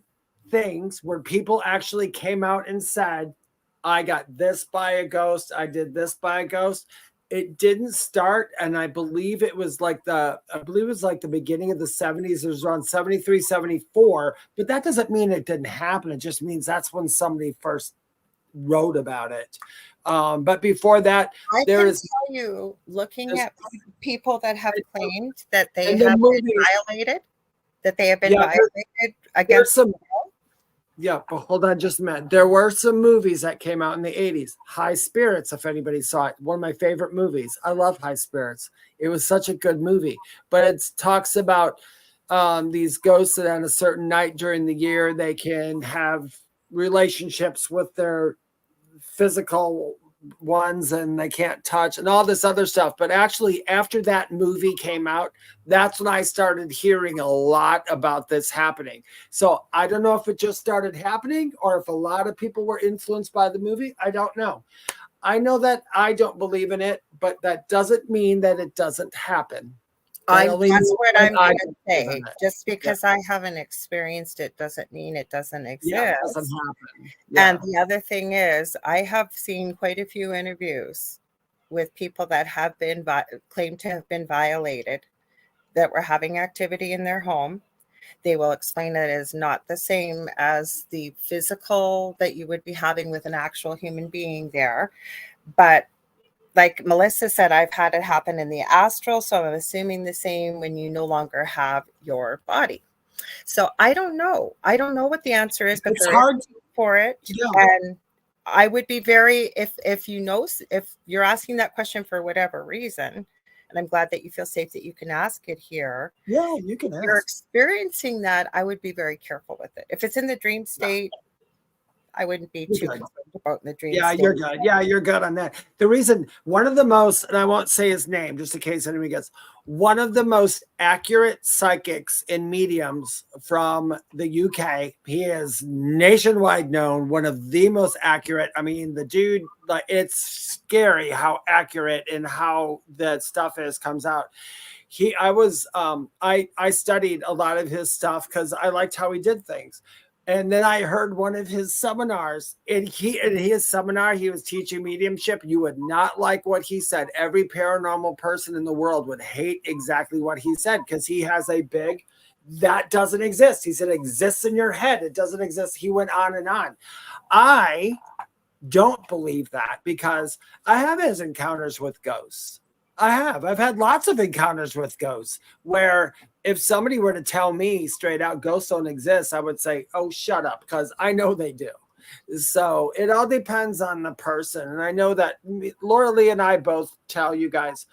C: things where people actually came out and said, I got this by a ghost, I did this by a ghost? It didn't start, and I believe it was like the beginning of the 70s. It was around 73, 74, but that doesn't mean it didn't happen. It just means that's when somebody first wrote about it. But before that,
B: I can tell you, looking at people that have claimed that they have been violated, that they have been violated against
C: some. Yeah, but hold on just a minute. There were some movies that came out in the 80s. High Spirits, if anybody saw it. One of my favorite movies. I love High Spirits. It was such a good movie. But it talks about these ghosts that on a certain night during the year, they can have relationships with their physical ones and they can't touch and all this other stuff. But actually, after that movie came out, that's when I started hearing a lot about this happening. So I don't know if it just started happening or if a lot of people were influenced by the movie. I don't know. I know that I don't believe in it, but that doesn't mean that it doesn't happen.
B: That's what I'm going to say. Just because I haven't experienced it doesn't mean it doesn't exist.
C: Yeah, it doesn't happen. Yeah.
B: And the other thing is, I have seen quite a few interviews with people that have been claimed to have been violated, that were having activity in their home. They will explain it as not the same as the physical that you would be having with an actual human being there. But like Melissa said, I've had it happen in the astral. So I'm assuming the same when you no longer have your body. So I don't know. I don't know what the answer is, but
C: it's hard
B: for it. Yeah. And I would be very, if you're asking that question for whatever reason, and I'm glad that you feel safe that you can ask it here.
C: Yeah, you can ask.
B: If you're experiencing that, I would be very careful with it. If it's in the dream state, I wouldn't be too concerned about the dream.
C: Yeah, you're good. Yeah, you're good on that. The reason, one of the most, and I won't say his name just in case anybody gets, one of the most accurate psychics and mediums from the UK. He is nationwide known, one of the most accurate. I mean, the dude, like, it's scary how accurate and how that stuff comes out. I studied a lot of his stuff because I liked how he did things. And then I heard one of his seminars, and in his seminar, he was teaching mediumship. You would not like what he said. Every paranormal person in the world would hate exactly what he said because he has a big, that doesn't exist. He said, it exists in your head. It doesn't exist. He went on and on. I don't believe that because I have his encounters with ghosts. I've had lots of encounters with ghosts where if somebody were to tell me straight out ghosts don't exist, I would say, oh, shut up, because I know they do. So it all depends on the person. And I know that Lorilei and I both tell you guys,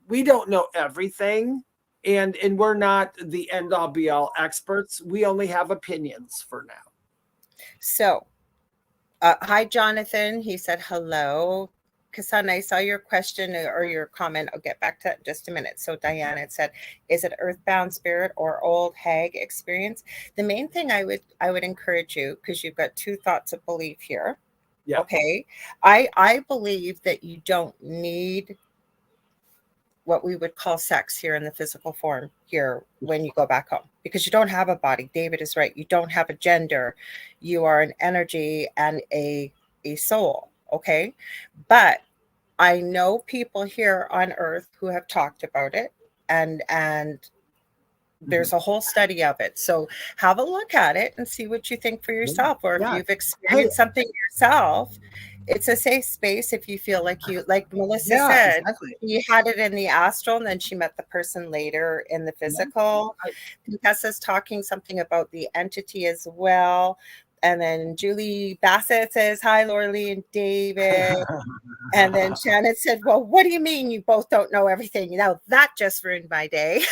C: we don't know everything. And we're not the end all be all experts. We only have opinions for now.
B: So, hi, Jonathan. He said hello. Kassan, I saw your question or your comment. I'll get back to that in just a minute. So Diana said, is it earthbound spirit or old hag experience? The main thing I would encourage you, because you've got two thoughts of belief here. Yeah. Okay. I believe that you don't need what we would call sex here in the physical form here when you go back home, because you don't have a body. David is right. You don't have a gender. You are an energy and a soul. Okay. But I know people here on Earth who have talked about it, and there's a whole study of it. So have a look at it and see what you think for yourself, or if you've experienced something yourself. It's a safe space if you feel like Melissa said, exactly. You had it in the astral and then she met the person later in the physical. Tessa's talking something about the entity as well. And then Julie Bassett says, hi, Lorilei and David. And then Shannon said, well, what do you mean you both don't know everything? You know, that just ruined my day.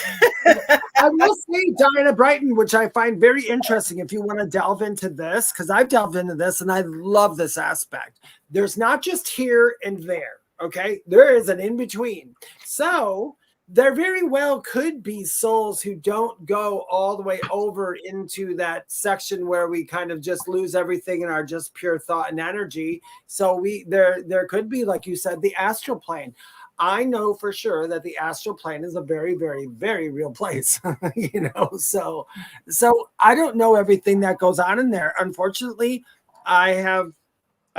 C: I will say Diana Brighton, which I find very interesting if you want to delve into this, because I've delved into this and I love this aspect. There's not just here and there, okay? There is an in-between. So there very well could be souls who don't go all the way over into that section where we kind of just lose everything and are just pure thought and energy. So there could be, like you said, the astral plane. I know for sure that the astral plane is a very, very, very real place, you know. So I don't know everything that goes on in there. Unfortunately, I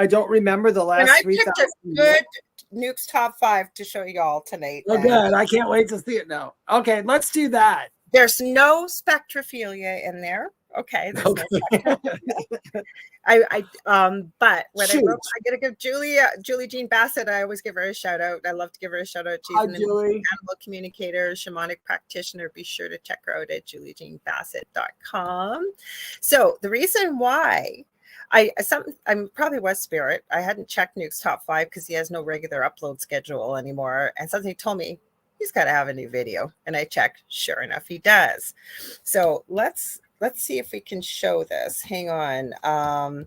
C: don't remember the last 3,000.
B: Good Nuke's top 5 to show y'all tonight.
C: Oh, good. I can't wait to see it now. Okay, let's do that.
B: There's no spectrophilia in there. Okay. There's no but when I gotta give Julie Jean Bassett, I always give her a shout out. I love to give her a shout out. She's an animal communicator, shamanic practitioner. Be sure to check her out at juliejeanbassett.com. So the reason why I'm probably was spirit. I hadn't checked Nuke's top 5 because he has no regular upload schedule anymore. And something told me he's got to have a new video. And I checked. Sure enough, he does. So let's see if we can show this. Hang on.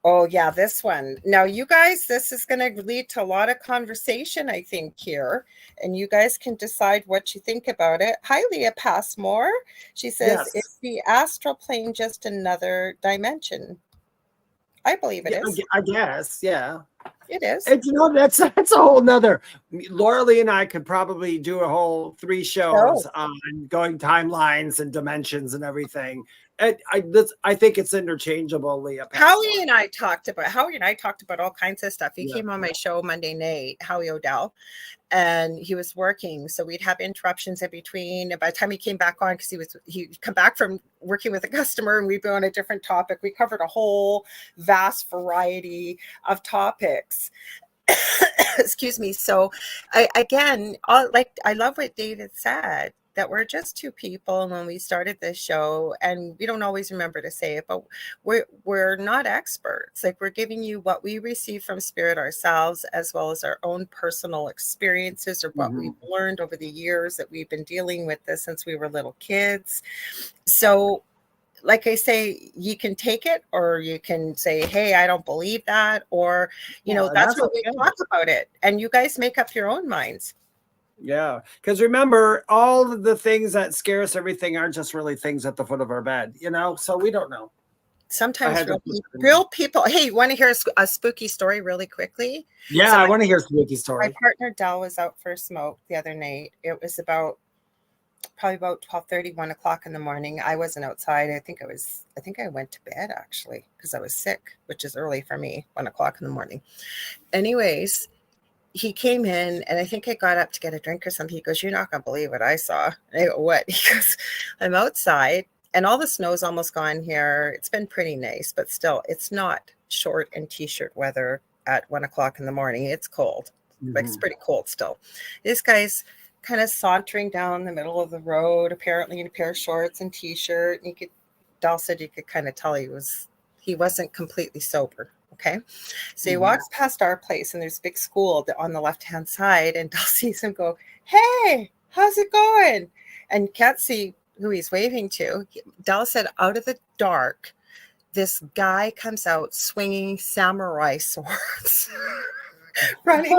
B: Oh, yeah, this one. Now, you guys, this is going to lead to a lot of conversation, I think, here. And you guys can decide what you think about it. Hi, Leah Passmore. She says, Is the astral plane just another dimension? I believe it is.
C: I guess, yeah.
B: It is.
C: And, you know, that's a whole nother. Lorilei and I could probably do a whole 3 shows on going timelines and dimensions and everything. I think it's interchangeable, Leah.
B: Howie and I talked about all kinds of stuff. He came on my show Monday night, Howie O'Dell, and he was working, so we'd have interruptions in between. And by the time he came back on, because he'd come back from working with a customer, and we'd be on a different topic. We covered a whole vast variety of topics. Excuse me. So I love what David said, that we're just 2 people. And when we started this show, and we don't always remember to say it, but we're not experts. Like, we're giving you what we receive from spirit ourselves, as well as our own personal experiences, or what we've learned over the years that we've been dealing with this since we were little kids. So like I say, you can take it or you can say, hey, I don't believe that. Or, that's what we talk about it. And you guys make up your own minds.
C: Yeah. Because remember, all of the things that scare us, everything aren't just really things at the foot of our bed, so we don't know.
B: Sometimes real people. Hey, you want to hear a spooky story really quickly?
C: Yeah, so I want to hear a spooky story.
B: My partner Dell was out for a smoke the other night. It was probably about 12:30, 1 o'clock in the morning. I wasn't outside. I think I went to bed actually because I was sick, which is early for me, 1 o'clock in the morning. Anyways, he came in and I think I got up to get a drink or something. He goes, "You're not going to believe what I saw." And I go, "What?" He goes, "I'm outside and all the snow's almost gone here. It's been pretty nice, but still, it's not short and t-shirt weather at 1 o'clock in the morning. It's cold. Like it's pretty cold still. This guy's kind of sauntering down the middle of the road, apparently in a pair of shorts and t-shirt. And Dal said you could kind of tell he wasn't completely sober. Okay. So he walks past our place and there's a big school on the left-hand side and Dal sees him go, "Hey, how's it going?" And you can't see who he's waving to. Dal said out of the dark, this guy comes out swinging samurai swords. Running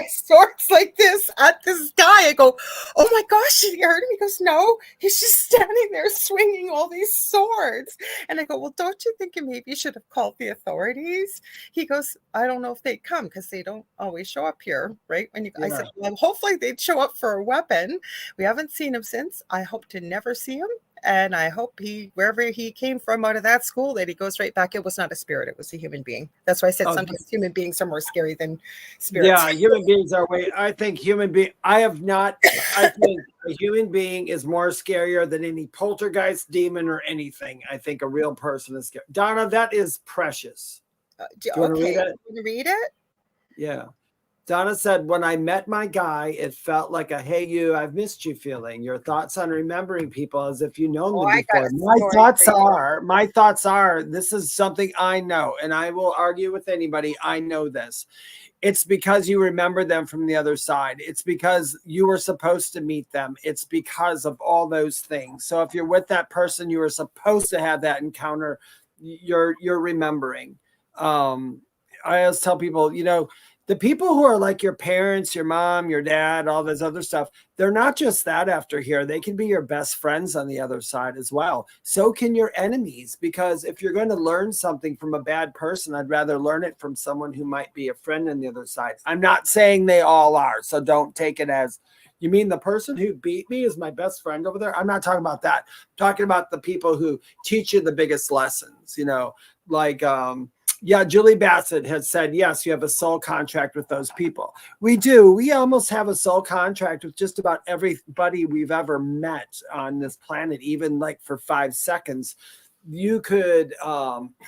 B: swords like this at this guy. I go, "Oh my gosh, did you heard him?" He goes, "No, he's just standing there swinging all these swords." And I go, "Well, don't you think maybe you should have called the authorities?" He goes, "I don't know if they'd come because they don't always show up here, right?" I said, "Well, hopefully they'd show up for a weapon. We haven't seen him since. I hope to never see him. And I hope wherever he came from out of that school, that he goes right back." It was not a spirit. It was a human being. That's why I said sometimes human beings are more scary than spirits.
C: Yeah, human beings are I think I think a human being is more scarier than any poltergeist, demon, or anything. I think a real person is scary. Donna, that is precious.
B: Do you want to read it? You want to read it?
C: Yeah. Donna said, "When I met my guy, it felt like a 'hey you, I've missed you' feeling. Your thoughts on remembering people as if you known them before." My thoughts are, this is something I know, and I will argue with anybody. I know this. It's because you remember them from the other side. It's because you were supposed to meet them. It's because of all those things. So if you're with that person, you were supposed to have that encounter. You're remembering. I always tell people, the people who are like your parents, your mom, your dad, all this other stuff, they're not just that after here. They can be your best friends on the other side as well. So can your enemies, because if you're going to learn something from a bad person, I'd rather learn it from someone who might be a friend on the other side. I'm not saying they all are, so don't take it as, you mean the person who beat me is my best friend over there? I'm not talking about that. I'm talking about the people who teach you the biggest lessons, like, yeah, Julie Bassett has said, yes, you have a soul contract with those people. We do. We almost have a soul contract with just about everybody we've ever met on this planet, even like for 5 seconds. You could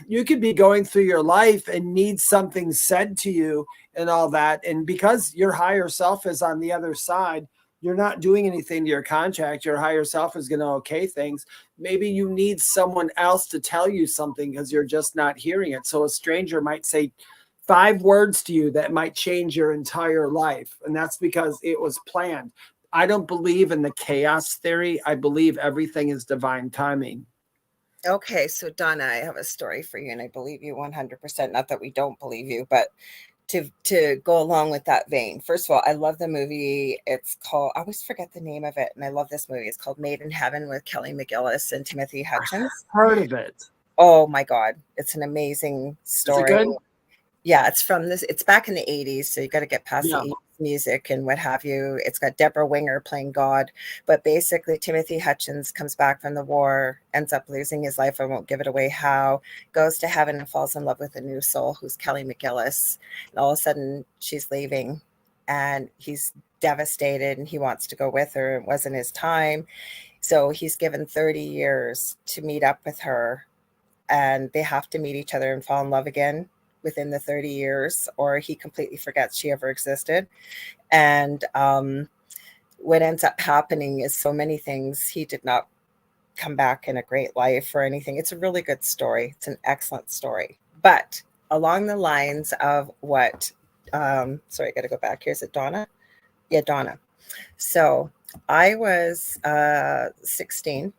C: be going through your life and need something said to you and all that. And because your higher self is on the other side, you're not doing anything to your contract. Your higher self is going to okay things. Maybe you need someone else to tell you something because you're just not hearing it. So a stranger might say 5 words to you that might change your entire life. And that's because it was planned. I don't believe in the chaos theory. I believe everything is divine timing.
B: Okay, so Donna, I have a story for you, and I believe you 100%. Not that we don't believe you, but to go along with that vein. First of all, I love the movie. It's called, I always forget the name of it, and I love this movie. It's called Made in Heaven with Kelly McGillis and Timothy Hutchins.
C: I've heard of it.
B: Oh my God. It's an amazing story.
C: Is it good?
B: Yeah, it's back in the 80s, so you got to get past the 80s music and what have you. It's got Deborah Winger playing God, but basically Timothy Hutchins comes back from the war, ends up losing his life. I won't give it away how, goes to heaven and falls in love with a new soul who's Kelly McGillis. And all of a sudden she's leaving and he's devastated and he wants to go with her. It wasn't his time. So he's given 30 years to meet up with her, and they have to meet each other and fall in love again within the 30 years, or he completely forgets she ever existed. And what ends up happening is so many things. He did not come back in a great life or anything. It's a really good story. It's an excellent story. But along the lines of what, sorry, I got to go back. Here's it, Donna? Yeah, Donna. So I was 16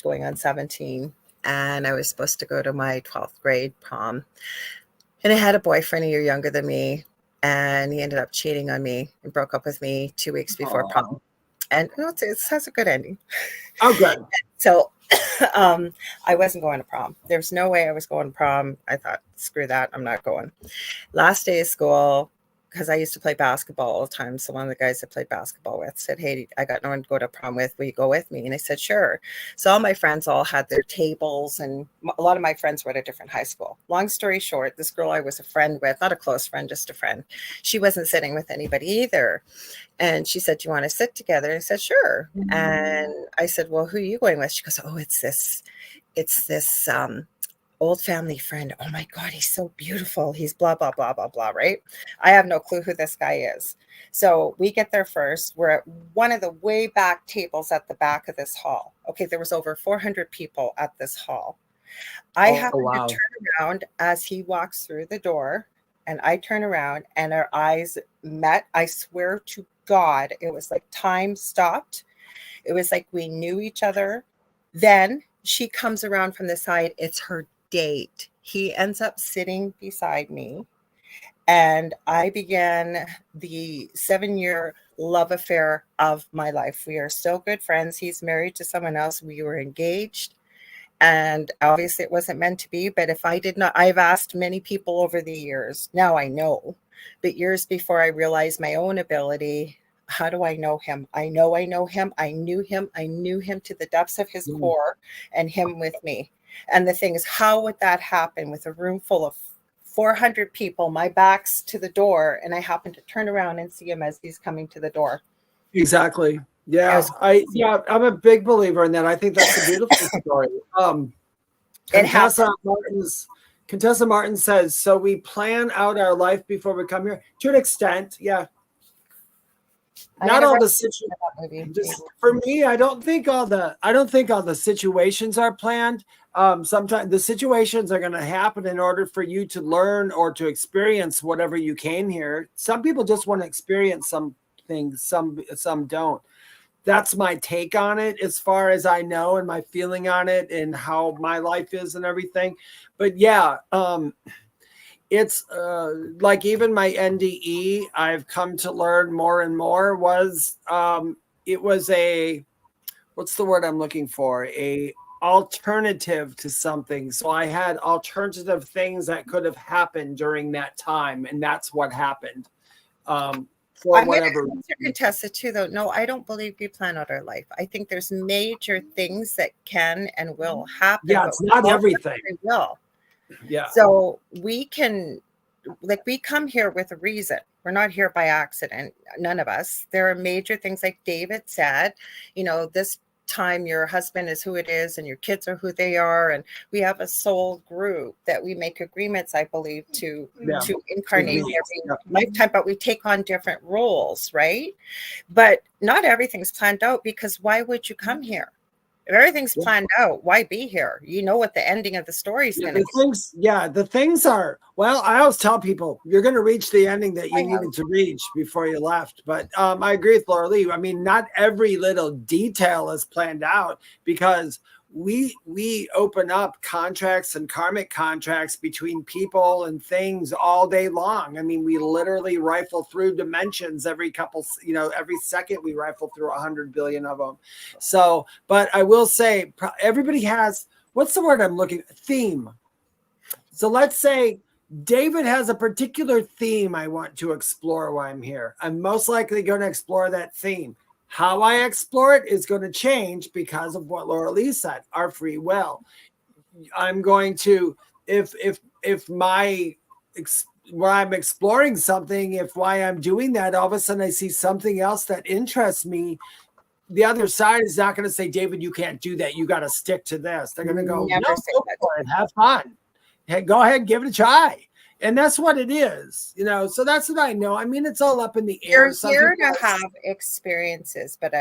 B: going on 17. And I was supposed to go to my 12th grade prom. And I had a boyfriend a year younger than me. And he ended up cheating on me and broke up with me 2 weeks before prom. And it has a good ending.
C: Oh, good.
B: So I wasn't going to prom. There was no way I was going to prom. I thought, screw that. I'm not going. Last day of school, because I used to play basketball all the time. So one of the guys I played basketball with said, hey, I got no one to go to prom with. Will you go with me? And I said, sure. So all my friends all had their tables, and a lot of my friends were at a different high school. Long story short, this girl I was a friend with, not a close friend, just a friend, she wasn't sitting with anybody either. And she said, do you want to sit together? And I said, sure. Mm-hmm. And I said, well, who are you going with? She goes, oh, it's this old family friend. Oh my God, he's so beautiful. He's blah, blah, blah, blah, blah, right? I have no clue who this guy is. So we get there first. We're at one of the way back tables at the back of this hall. Okay, there was over 400 people at this hall. I happened to turn around as he walks through the door, and I turn around and our eyes met. I swear to God, it was like time stopped. It was like we knew each other. Then she comes around from the side. It's her date. He ends up sitting beside me, and I began the 7-year love affair of my life. We are still good friends. He's married to someone else. We were engaged, and obviously it wasn't meant to be. But if I did not, I've asked many people over the years. Now I know, but years before I realized my own ability. How do I know him? I know him. I knew him. I knew him to the depths of his core, and him with me. And the thing is, how would that happen with a room full of 400 people, my back's to the door, and I happen to turn around and see him as he's coming to the door?
C: Exactly. Yeah. I'm a big believer in that. I think that's a beautiful story. Contessa Martin says, so we plan out our life before we come here. To an extent, yeah. Not all the situations. For me, I don't think all the situations are planned. Sometimes the situations are going to happen in order for you to learn or to experience whatever you came here. Some people just want to experience some things, some don't. That's my take on it, as far as I know, and my feeling on it, and how my life is and everything. But yeah, it's like even my NDE, I've come to learn more and more it was a, what's the word I'm looking for? A alternative to something. So I had alternative things that could have happened during that time. And that's what happened. For whatever.
B: Contessa too, though. No, I don't believe we plan out our life. I think there's major things that can and will happen.
C: Yeah, it's not everything.
B: It will.
C: Yeah.
B: So we can, like, we come here with a reason. We're not here by accident. None of us. There are major things, like David said, this time your husband is who it is and your kids are who they are. And we have a soul group that we make agreements, I believe, to incarnate every lifetime, but we take on different roles, right? But not everything's planned out, because why would you come here? If everything's planned out, why be here? You know what the ending of the story is going to be.
C: The things are, well, I always tell people, you're going to reach the ending that you needed to reach before you left. But I agree with Lorilei. I mean, not every little detail is planned out, because we open up contracts and karmic contracts between people and things all day long. I mean, we literally rifle through dimensions every second. We rifle through 100 billion of them. So, but I will say, everybody has, what's the word I'm looking, theme. So let's say David has a particular theme I want to explore while I'm here. I'm most likely going to explore that theme. How I explore it is going to change because of what Lorilei said, our free will. I'm going to, where I'm exploring something, if why I'm doing that, all of a sudden I see something else that interests me, the other side is not going to say, David, you can't do that. You got to stick to this. They're going to go, no, go for it. Have fun. Hey, go ahead and give it a try. And that's what it is, so that's what I know. I mean, it's all up in the air.
B: You're here to have experiences, but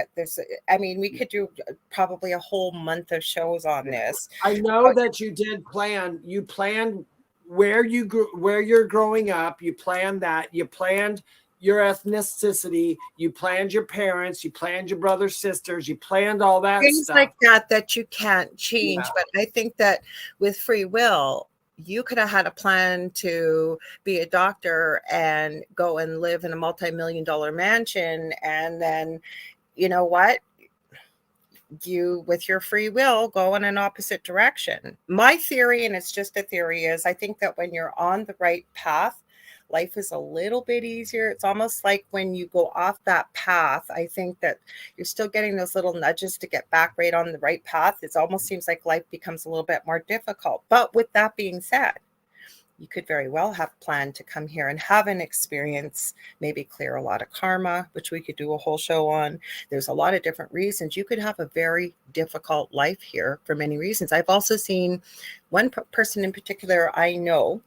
B: we could do probably a whole month of shows on this.
C: I know that you did plan. You planned where you're growing up. You planned that. You planned your ethnicity, you planned your parents, you planned your brothers, sisters, you planned all that
B: Things
C: stuff.
B: like that you can't change.
C: Yeah.
B: But I think that with free will, you could have had a plan to be a doctor and go and live in a multi-million-dollar mansion. And then, you know what? You, with your free will, go in an opposite direction. My theory, and it's just a theory, is I think that when you're on the right path, life is a little bit easier. It's almost like when you go off that path, I think that you're still getting those little nudges to get back right on the right path. It almost seems like life becomes a little bit more difficult. But with that being said, you could very well have planned to come here and have an experience, maybe clear a lot of karma, which we could do a whole show on. There's a lot of different reasons. You could have a very difficult life here for many reasons. I've also seen one person in particular I know,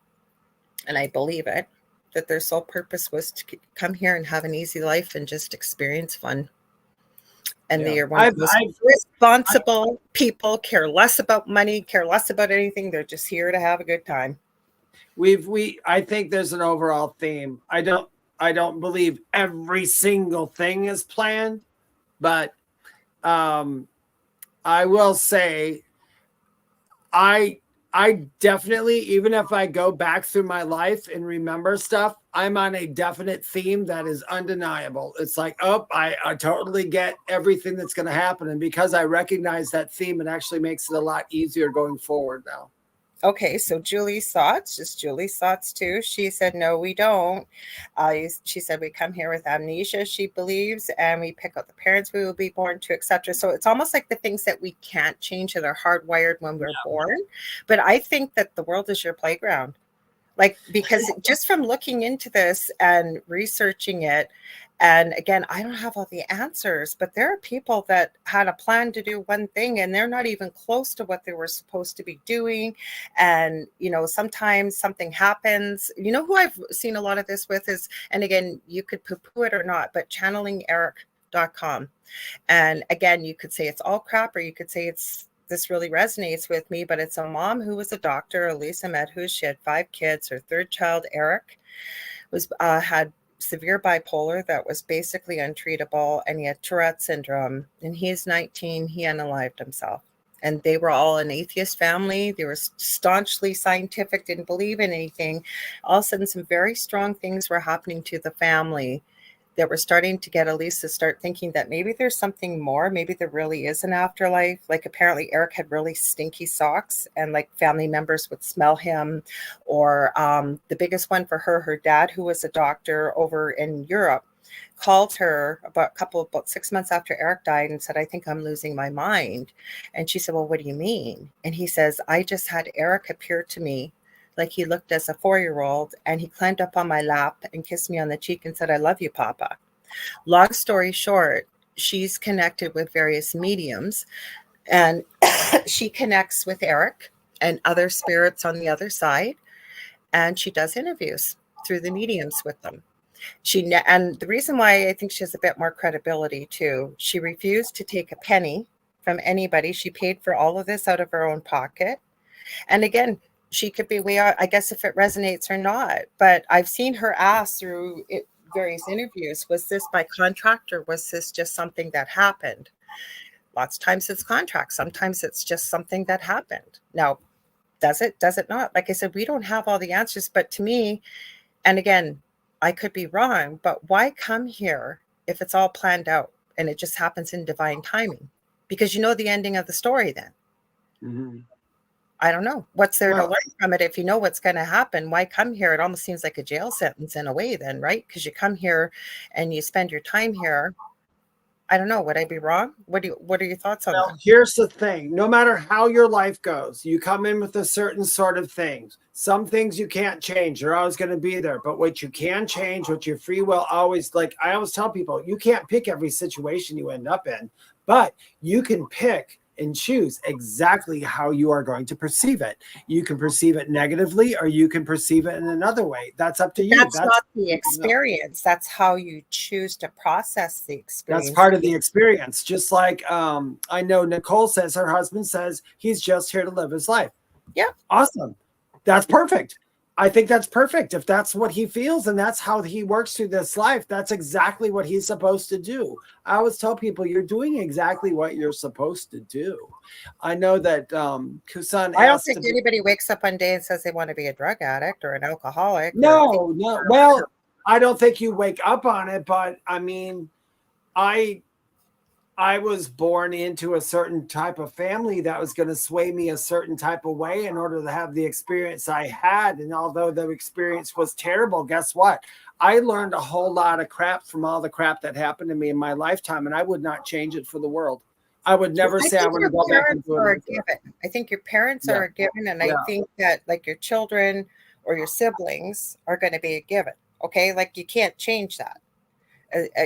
B: and I believe it, that their sole purpose was to come here and have an easy life and just experience fun. And they are one of the most responsible people, care less about money, care less about anything. They're just here to have a good time.
C: I think there's an overall theme. I don't believe every single thing is planned, but I will say I definitely, even if I go back through my life and remember stuff, I'm on a definite theme that is undeniable. It's like, oh, I totally get everything that's going to happen. And because I recognize that theme, it actually makes it a lot easier going forward now.
B: Okay, so Julie's thoughts, just Julie's thoughts too. She said, no, we don't. She said, we come here with amnesia, she believes, and we pick out the parents we will be born to, etc. So it's almost like the things that we can't change that are hardwired when we're born. But I think that the world is your playground. Like, because just from looking into this and researching it, and again, I don't have all the answers, but there are people that had a plan to do one thing and they're not even close to what they were supposed to be doing. And, you know, sometimes something happens. You know who I've seen a lot of this with is, and again, you could poo-poo it or not, but channelingerik.com. And again, you could say it's all crap, or you could say this really resonates with me, but it's a mom who was a doctor, Elisa Medhus. She had 5 kids. Her third child, Eric, had severe bipolar that was basically untreatable, and he had Tourette syndrome, and he's 19. He unalived himself. And they were all an atheist family. They were staunchly scientific, didn't believe in anything. All of a sudden, some very strong things were happening to the family that were starting to get Elisa start thinking that maybe there's something more. Maybe there really is an afterlife. Like, apparently Eric had really stinky socks, and like family members would smell him. Or the biggest one for her, her dad, who was a doctor over in Europe, called her about 6 months after Eric died and said, I think I'm losing my mind. And she said, well, what do you mean? And he says, I just had Eric appear to me like he looked as a 4-year-old, and he climbed up on my lap and kissed me on the cheek and said, I love you, Papa. Long story short, she's connected with various mediums, and she connects with Eric and other spirits on the other side, and she does interviews through the mediums with them. And the reason why I think she has a bit more credibility too, she refused to take a penny from anybody. She paid for all of this out of her own pocket. And again, she could be way out, I guess, if it resonates or not. But I've seen her ask through various interviews, was this by contract, or was this just something that happened? Lots of times it's contract. Sometimes it's just something that happened. Now, does it not? Like I said, we don't have all the answers. But to me, and again, I could be wrong, but why come here if it's all planned out and it just happens in divine timing? Because you know the ending of the story then.
C: Mm-hmm.
B: I don't know. What's there to learn from it if you know what's going to happen? Why come here? It almost seems like a jail sentence in a way then, right? Because you come here and you spend your time here. I don't know. Would I be wrong? What are your thoughts on that?
C: Here's the thing. No matter how your life goes, you come in with a certain sort of things. Some things you can't change. They're always going to be there. But what you can change, what your free will always, like I always tell people, you can't pick every situation you end up in, but you can pick and choose exactly how you are going to perceive it. You can perceive it negatively, or you can perceive it in another way. That's up to you.
B: That's not the experience. That's how you choose to process the experience.
C: That's part of the experience. Just like I know Nicole says, her husband says he's just here to live his life.
B: Yeah.
C: Awesome. That's perfect. I think that's perfect. If that's what he feels and that's how he works through this life, that's exactly what he's supposed to do. I always tell people, you're doing exactly what you're supposed to do. I know that Kusan
B: I don't
C: asked
B: think anybody wakes up one day and says they want to be a drug addict or an alcoholic.
C: No. Well, I don't think you wake up on it, but I mean, I was born into a certain type of family that was going to sway me a certain type of way in order to have the experience I had. And although the experience was terrible, guess what? I learned a whole lot of crap from all the crap that happened to me in my lifetime, and I would not change it for the world. I would never say I want to go back and do it.
B: I think your parents are a given, and I think that like your children or your siblings are going to be a given. Okay, like you can't change that.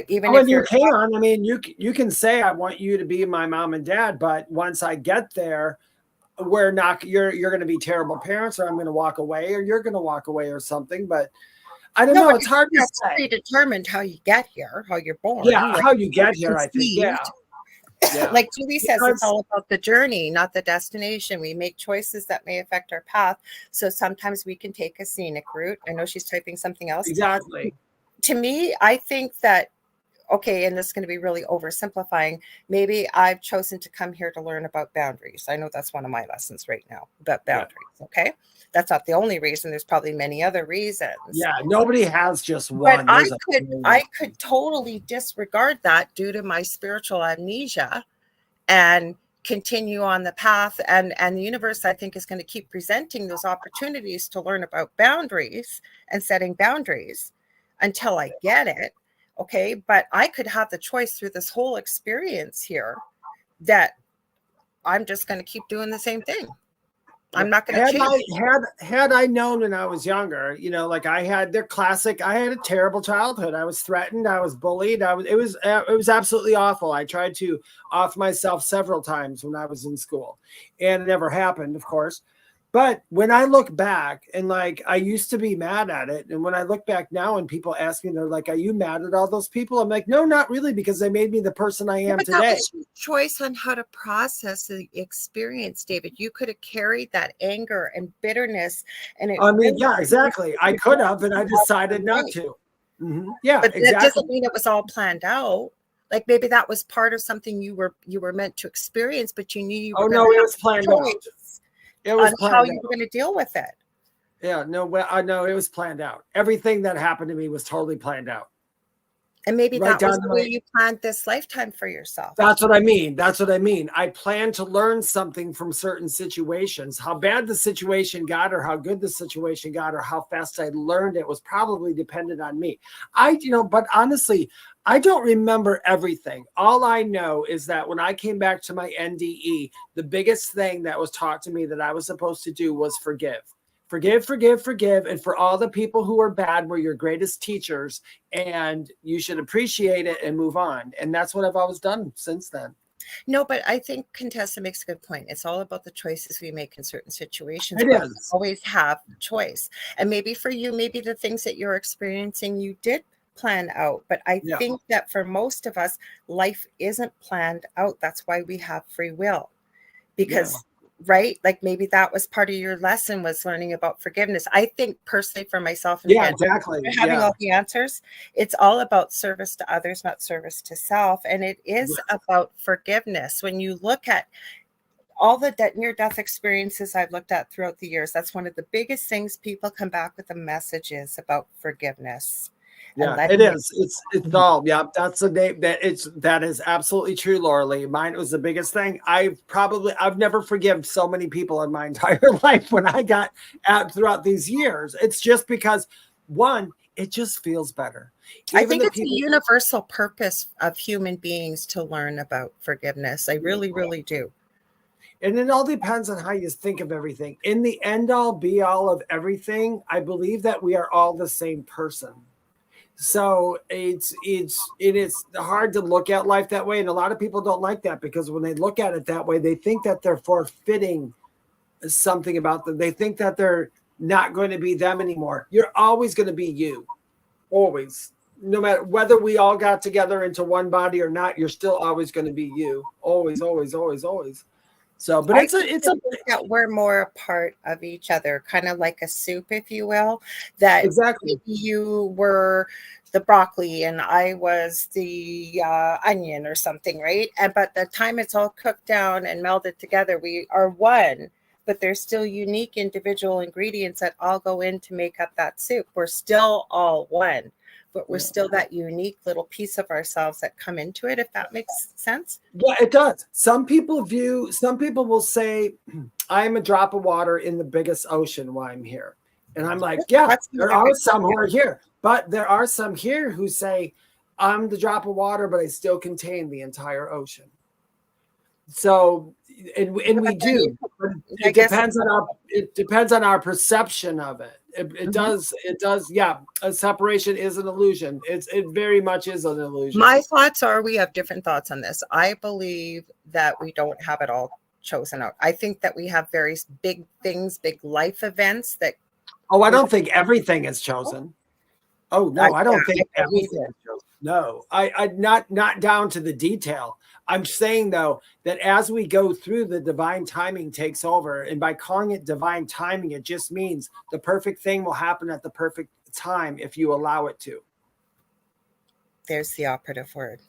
B: Even if
C: you can, I mean, you can say I want you to be my mom and dad, but once I get there, we're not. You're going to be terrible parents, or I'm going to walk away, or you're going to walk away, or something. But I don't know. It's hard to say.
B: Predetermined how you get here, how you're born.
C: Yeah, like, how you get here. I think. Yeah.
B: Like Julie says, it's all about the journey, not the destination. We make choices that may affect our path. So sometimes we can take a scenic route. I know she's typing something else.
C: Exactly.
B: To me, I think that, okay, and this is going to be really oversimplifying. Maybe I've chosen to come here to learn about boundaries. I know that's one of my lessons right now, about boundaries. Okay. That's not the only reason. There's probably many other reasons.
C: Yeah. Nobody has just one.
B: But I could totally disregard that due to my spiritual amnesia and continue on the path. And the universe, I think, is going to keep presenting those opportunities to learn about boundaries and setting boundaries until I get it. Okay. But I could have the choice through this whole experience here that I'm just going to keep doing the same thing. I'm not going to change.
C: Had I known when I was younger, you know, like I had a terrible childhood. I was threatened. I was bullied. It was absolutely awful. I tried to off myself several times when I was in school, and it never happened, of course. But when I look back, and like I used to be mad at it, and when I look back now and people ask me, they're like, "Are you mad at all those people?" I'm like, "No, not really, because they made me the person I am today."
B: That was your choice on how to process the experience, David. You could have carried that anger and bitterness, and
C: exactly. I could have, and I decided not to. Mm-hmm. Yeah,
B: but that doesn't mean it was all planned out. Like maybe that was part of something you were meant to experience, but you knew you were.
C: It was planned out. It was
B: on how you were going to deal with it.
C: Yeah, no, I know it was planned out. Everything that happened to me was totally planned out.
B: And maybe that was the way you planned this lifetime for yourself.
C: That's what I mean. I planned to learn something from certain situations. How bad the situation got, or how good the situation got, or how fast I learned it was probably dependent on me. But honestly, I don't remember everything. All I know is that when I came back to my NDE, the biggest thing that was taught to me that I was supposed to do was forgive. Forgive. And for all the people who are bad, were your greatest teachers, and you should appreciate it and move on. And that's what I've always done since then.
B: No, but I think Contessa makes a good point. It's all about the choices we make in certain situations.
C: It is.
B: We always have choice. And maybe for you, maybe the things that you're experiencing, you did plan out. But I think that for most of us, life isn't planned out. That's why we have free will. Because right? Like maybe that was part of your lesson, was learning about forgiveness. I think personally for myself, and
C: exactly.
B: Having all the answers, it's all about service to others, not service to self. And it is about forgiveness. When you look at all the near-death experiences I've looked at throughout the years, that's one of the biggest things people come back with the messages about forgiveness.
C: Yeah, it is. It's all. Yeah, that's the name. That is absolutely true, Lorilei. Mine was the biggest thing. I've never forgiven so many people in my entire life when I got out throughout these years. It's just because, one, it just feels better.
B: I think it's a universal purpose of human beings to learn about forgiveness. I really, really do.
C: And it all depends on how you think of everything. In the end all be all of everything, I believe that we are all the same person. So it is hard to look at life that way. And a lot of people don't like that, because when they look at it that way, they think that they're forfeiting something about them. They think that they're not going to be them anymore. You're always going to be you. Always. No matter whether we all got together into one body or not, you're still always going to be you. Always, always, always, always. So, but
B: I
C: it's a
B: think that we're more a part of each other, kind of like a soup, if you will, that
C: exactly.
B: you were the broccoli and I was the onion or something, right? And but the time it's all cooked down and melded together, we are one. But there's still unique individual ingredients that all go in to make up that soup. We're still all one, but we're still that unique little piece of ourselves that come into it, if that makes sense.
C: Yeah, it does. Some people will say, I'm a drop of water in the biggest ocean while I'm here. And I'm like, yeah, there are some who are here, but there are some here who say, I'm the drop of water, but I still contain the entire ocean. So, and we do. It depends on our perception of it. It does. Yeah, a separation is an illusion. It very much is an illusion.
B: My thoughts are we have different thoughts on this. I believe that we don't have it all chosen out. I think that we have very big things, big life events that.
C: Oh, I don't think everything is chosen. Oh no, I don't think everything is chosen. No, I not down to the detail. I'm saying, though, that as we go through, the divine timing takes over. And by calling it divine timing, it just means the perfect thing will happen at the perfect time if you allow it to.
B: There's the operative word.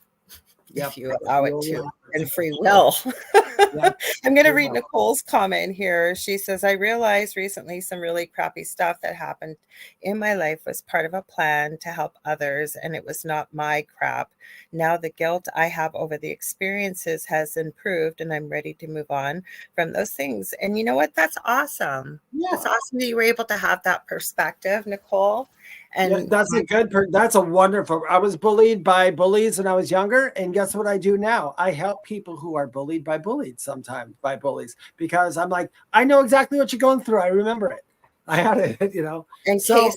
C: Yep.
B: If you allow it to, and free will. Yep. I'm going to read Nicole's comment here. She says, I realized recently some really crappy stuff that happened in my life was part of a plan to help others, and it was not my crap. Now the guilt I have over the experiences has improved, and I'm ready to move on from those things. And you know what? That's awesome. Yeah. It's awesome that you were able to have that perspective, Nicole. And
C: that's a wonderful. I was bullied by bullies when I was younger, and guess what I do now? I help people who are bullied by bullies, sometimes by bullies, because I'm like, I know exactly what you're going through. I remember it. I had it, you know.
B: In case,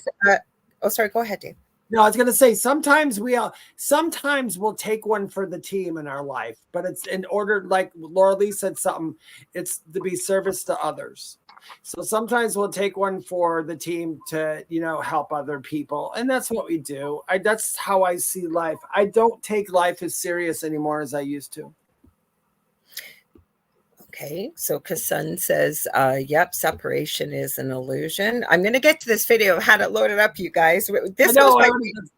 B: sorry, go ahead, Dave.
C: No, I was going to say sometimes we'll take one for the team in our life, but it's in order, like Lorilei said something, it's to be service to others. So sometimes we'll take one for the team to, help other people. And that's what we do. That's how I see life. I don't take life as serious anymore as I used to.
B: Okay, so Kasun says, yep, separation is an illusion. I'm going to get to this video. I had it loaded up, you guys. This goes by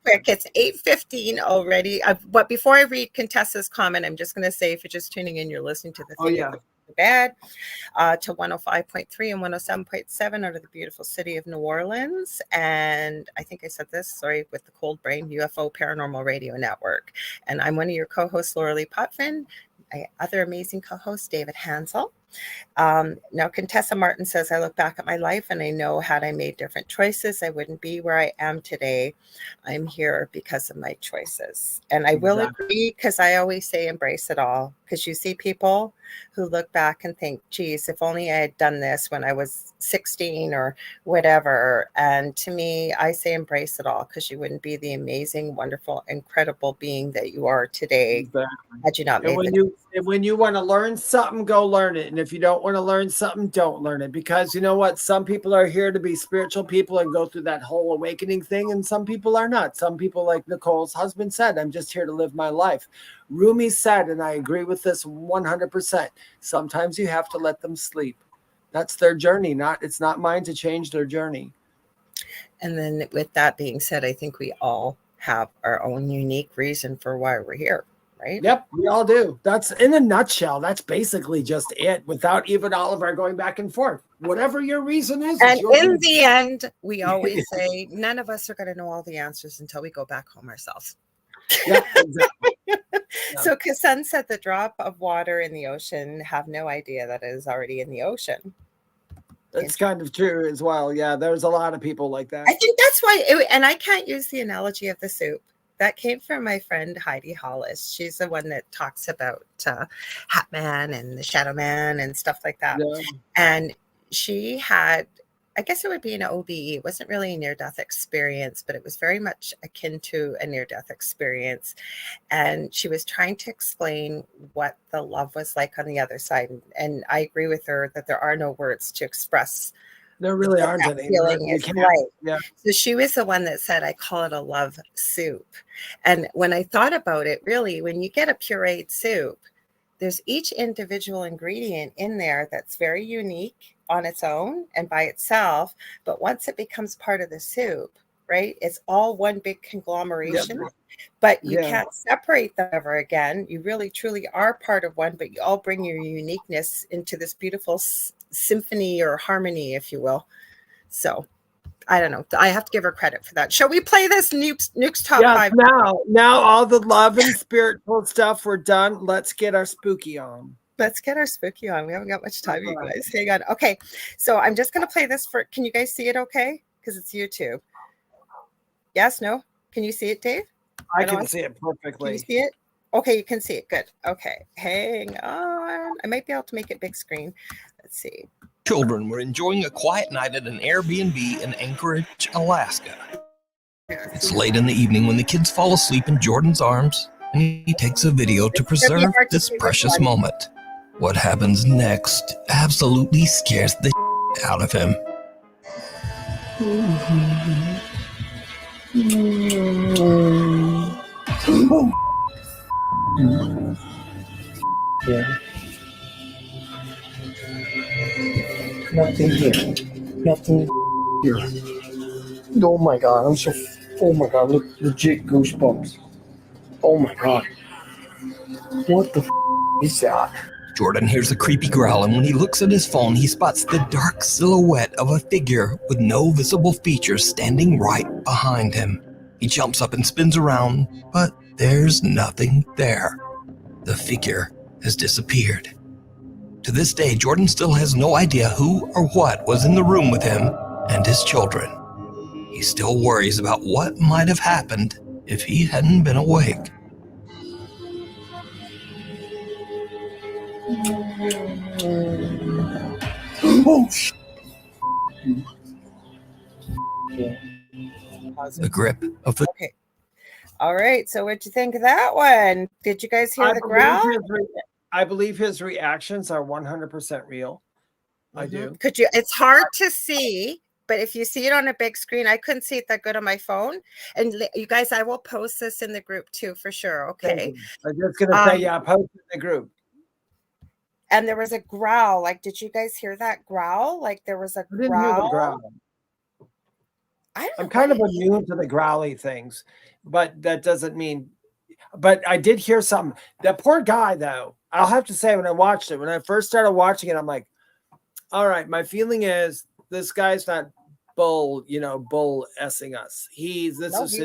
B: quick. It's 8:15 already. But before I read Contessa's comment, I'm just going to say, if you're just tuning in, you're listening to the thing. Bad to 105.3 and 107.7 out of the beautiful city of New Orleans. And I think I said this, sorry, with the cold brain, UFO Paranormal Radio Network. And I'm one of your co-hosts, Lorilei Potvin. My other amazing co-host, David Hanzel. Now, Contessa Martin says, I look back at my life and I know had I made different choices, I wouldn't be where I am today. I'm here because of my choices. And I will agree, because I always say embrace it all. Because you see people who look back and think, geez, if only I had done this when I was 16 or whatever. And to me, I say embrace it all, because you wouldn't be the amazing, wonderful, incredible being that you are today had you not made
C: and when you want to learn something, go learn it. And if you don't want to learn something, don't learn it. Because you know what? Some people are here to be spiritual people and go through that whole awakening thing. And some people are not. Some people, like Nicole's husband said, I'm just here to live my life. Rumi said, and I agree with this 100%, sometimes you have to let them sleep. That's their journey. It's not mine to change their journey.
B: And then with that being said, I think we all have our own unique reason for why we're here. Right?
C: Yep, we all do. That's in a nutshell. That's basically just it, without even all of our going back and forth. Whatever your reason is.
B: And in the end, we always say none of us are going to know all the answers until we go back home ourselves.
C: Yeah, exactly.
B: So Kasun said the drop of water in the ocean have no idea that it is already in the ocean.
C: That's kind of true as well. Yeah, there's a lot of people like that.
B: I think that's why, and I can't use the analogy of the soup. That came from my friend Heidi Hollis. She's the one that talks about Hat Man and the Shadow Man and stuff like that. Yeah. And she had, I guess it would be an OBE. It wasn't really a near-death experience, but it was very much akin to a near-death experience. And she was trying to explain what the love was like on the other side. And I agree with her that there are no words to express.
C: There really aren't any.
B: Right. Yeah. So she was the one that said, I call it a love soup. And when I thought about it, really, when you get a pureed soup, there's each individual ingredient in there that's very unique on its own and by itself. But once it becomes part of the soup, right, it's all one big conglomeration. Yep. But you can't separate them ever again. You really, truly are part of one, but you all bring your uniqueness into this beautiful symphony or harmony, if you will. So I don't know. I have to give her credit for that. Shall we play this Nuke's Top 5?
C: Now all the love and spiritual stuff we're done. Let's get our spooky on.
B: Let's get our spooky on. We haven't got much time, you guys. Hang on. Okay. So I'm just going to play this for, can you guys see it okay? Because it's YouTube. Yes, no? Can you see it, Dave?
C: I can see it perfectly.
B: Can you see it? Okay, you can see it. Good. Okay. Hang on. I might be able to make it big screen. Let's see.
D: Children were enjoying a quiet night at an Airbnb in Anchorage, Alaska. It's late in the evening when the kids fall asleep in Jordan's arms, and he takes a video to preserve this precious moment. What happens next absolutely scares the out of him.
E: Yeah. Nothing here. Nothing here. Oh my god, I'm so. Oh my god, look, legit goosebumps. Oh my god. What the is that?
D: Jordan hears a creepy growl, and when he looks at his phone, he spots the dark silhouette of a figure with no visible features standing right behind him. He jumps up and spins around, but there's nothing there. The figure has disappeared. To this day, Jordan still has no idea who or what was in the room with him and his children. He still worries about what might have happened if he hadn't been awake.
E: Oh, shit.
D: The grip of the...
B: Okay. All right. So what'd you think of that one? Did you guys hear the growl?
C: I believe his reactions are 100% real. I do.
B: Could you? It's hard to see, but if you see it on a big screen, I couldn't see it that good on my phone. And you guys, I will post this in the group too, for sure. Okay.
C: I'm just gonna say, post it in the group.
B: And there was a growl. Like, did you guys hear that growl? Like, there was a growl.
C: I didn't hear the growl. I'm kind of immune to the growly things, but that doesn't mean. But I did hear something. That poor guy, though. I'll have to say, when I watched it, when I first started watching it, I'm like, all right, my feeling is this guy's not bull-essing us. This is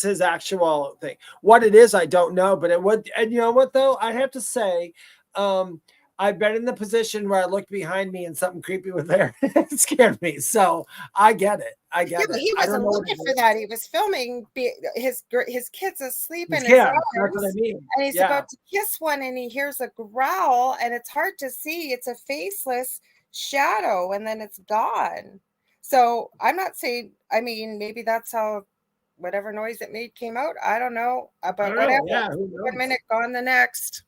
C: his actual thing. What it is, I don't know, but it would, and you know what, though? I have to say, I've been in the position where I looked behind me and something creepy was there. It scared me. So I get it.
B: But he wasn't looking for that. He was filming his kids asleep in his arms,
C: that's what I mean.
B: And he's about to kiss one, and he hears a growl, and it's hard to see. It's a faceless shadow, and then it's gone. So I'm not saying. I mean, maybe that's how whatever noise it made came out. I don't know. But whatever.
C: Yeah,
B: 1 minute, gone the next.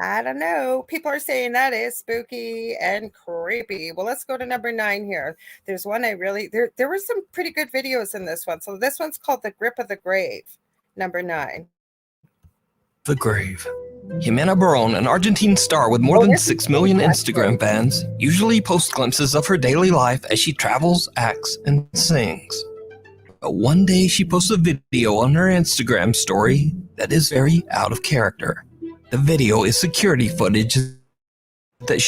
B: I don't know. People are saying that is spooky and creepy. Well, let's go to number 9 here. There's one there were some pretty good videos in this one. So this one's called The Grip of the Grave, number 9.
D: The Grave. Jimena Barón, an Argentine star with more than 6 million Instagram fans, usually posts glimpses of her daily life as she travels, acts, and sings. But one day she posts a video on her Instagram story that is very out of character. The video is security footage that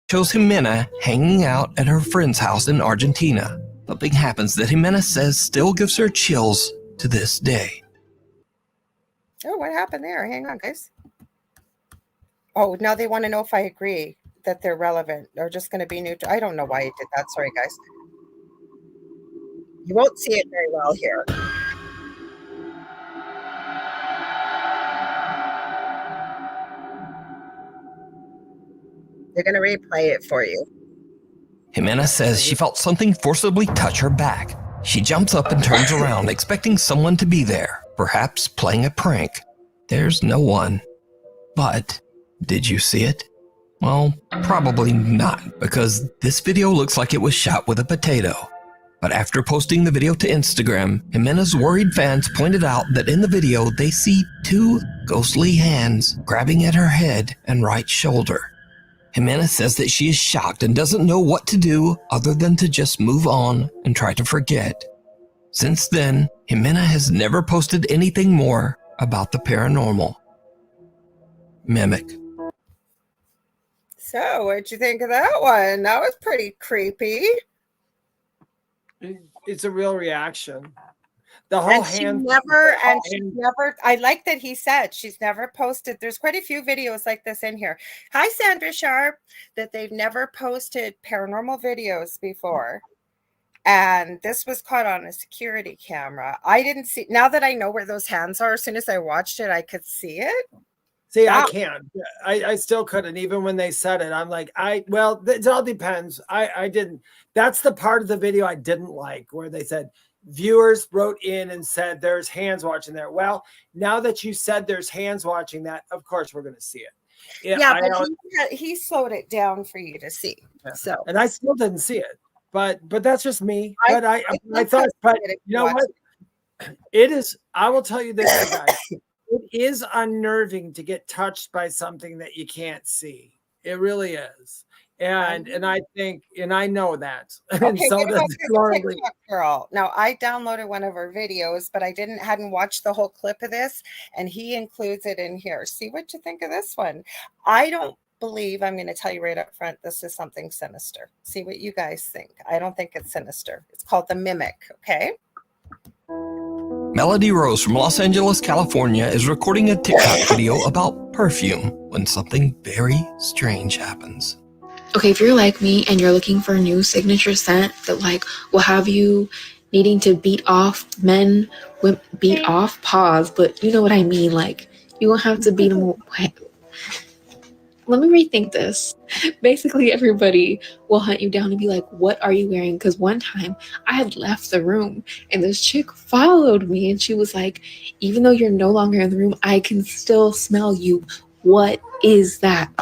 D: shows Jimena hanging out at her friend's house in Argentina. Something happens that Jimena says still gives her chills to this day.
B: Oh, what happened there? Hang on, guys. Oh, now they want to know if I agree that they're relevant or just going to be neutral. I don't know why you did that. Sorry, guys. You won't see it very well here. They're going to replay it for you.
D: Jimena says she felt something forcibly touch her back. She jumps up and turns around, expecting someone to be there, perhaps playing a prank. There's no one. But did you see it? Well, probably not, because this video looks like it was shot with a potato. But after posting the video to Instagram, Jimena's worried fans pointed out that in the video they see 2 ghostly hands grabbing at her head and right shoulder. Jimena says that she is shocked and doesn't know what to do other than to just move on and try to forget. Since then, Jimena has never posted anything more about the paranormal. Mimic.
B: So, what'd you think of that one? That was pretty creepy.
C: It's a real reaction. The whole
B: I like that he said she's never posted. There's quite a few videos like this in here. Hi, Sandra Sharp, that they've never posted paranormal videos before. And this was caught on a security camera. I didn't see, now that I know where those hands are, as soon as I watched it, I could see it.
C: See, wow. I can't. I still couldn't. Even when they said it, I'm like, well, it all depends. I didn't. That's the part of the video I didn't like, where they said, viewers wrote in and said there's hands watching there. Well, now that you said there's hands watching that, of course we're going to see it.
B: Yeah, but he slowed it down for you to see. Yeah. So,
C: and I still didn't see it. But that's just me. But I thought, but you know what? It is. I will tell you this, guys. It is unnerving to get touched by something that you can't see. It really is. And I think, and I know that.
B: Okay,
C: and so does
B: TikTok girl. Now, I downloaded one of her videos, but I hadn't watched the whole clip of this, and he includes it in here. See what you think of this one. I don't believe, I'm going to tell you right up front, this is something sinister. See what you guys think. I don't think it's sinister. It's called The Mimic, okay?
D: Melody Rose from Los Angeles, California is recording a TikTok video about perfume when something very strange happens.
F: Okay, if you're like me and you're looking for a new signature scent that like will have you needing to beat off men, beat off pause, but you know what I mean, like you won't have to beat them away. Let me rethink this. Basically, everybody will hunt you down and be like, what are you wearing? Because one time I had left the room and this chick followed me and she was like, even though you're no longer in the room, I can still smell you. What is that?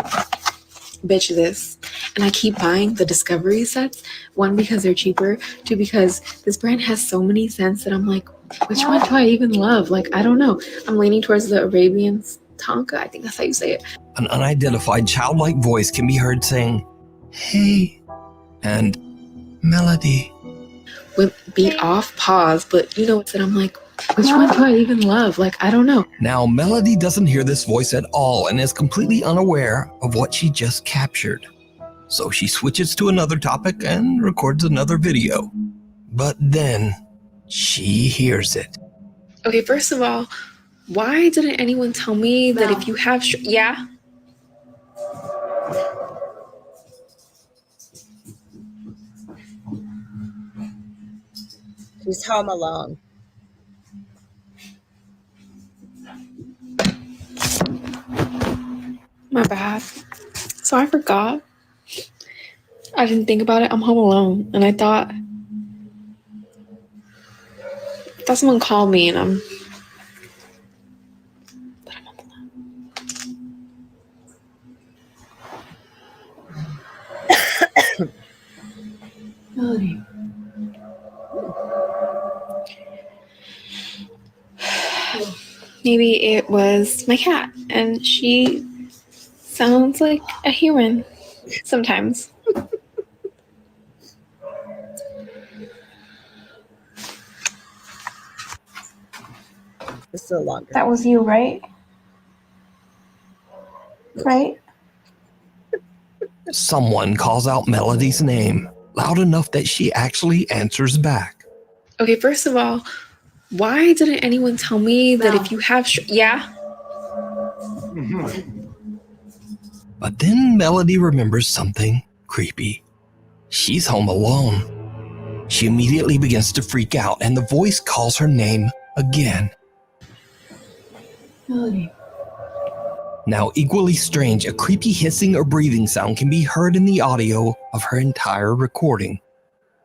F: Bitch, this. And I keep buying the Discovery sets. One, because they're cheaper. Two, because this brand has so many scents that I'm like, which one do I even love? Like, I don't know. I'm leaning towards the Arabian Tonka. I think that's how you say it.
D: An unidentified childlike voice can be heard saying, hey, and Melody.
F: With beat off, pause, but you know what? I'm like, which one do I even love? Like, I don't know.
D: Now, Melody doesn't hear this voice at all and is completely unaware of what she just captured. So she switches to another topic and records another video. But then she hears it.
F: Okay, first of all, why didn't anyone tell me that if you have... yeah?
B: She's home alone.
F: My bad. So I forgot. I didn't think about it. I'm home alone. And I thought someone called me and I'm Melody. Maybe it was my cat, and she sounds like a human sometimes.
B: It's still longer.
F: That was you, right? Right?
D: Someone calls out Melody's name, loud enough that she actually answers back.
F: Okay, first of all, why didn't anyone tell me that if you have... yeah?
D: But then Melody remembers something creepy. She's home alone. She immediately begins to freak out, and the voice calls her name again.
F: Melody.
D: Now, equally strange, a creepy hissing or breathing sound can be heard in the audio of her entire recording.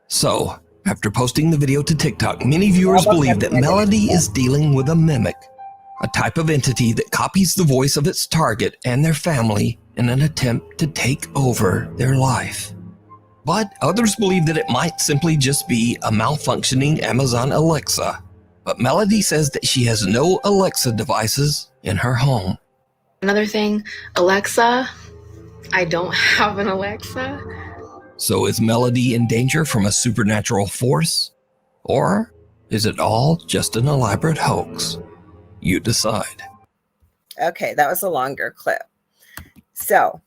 D: So, after posting the video to TikTok, many viewers believe that Melody is dealing with a mimic, a type of entity that copies the voice of its target and their family in an attempt to take over their life. But others believe that it might simply just be a malfunctioning Amazon Alexa. But Melody says that she has no Alexa devices in her home.
F: Another thing, Alexa, I don't have an Alexa.
D: So is Melody in danger from a supernatural force? Or is it all just an elaborate hoax? You decide.
B: Okay, that was a longer clip. So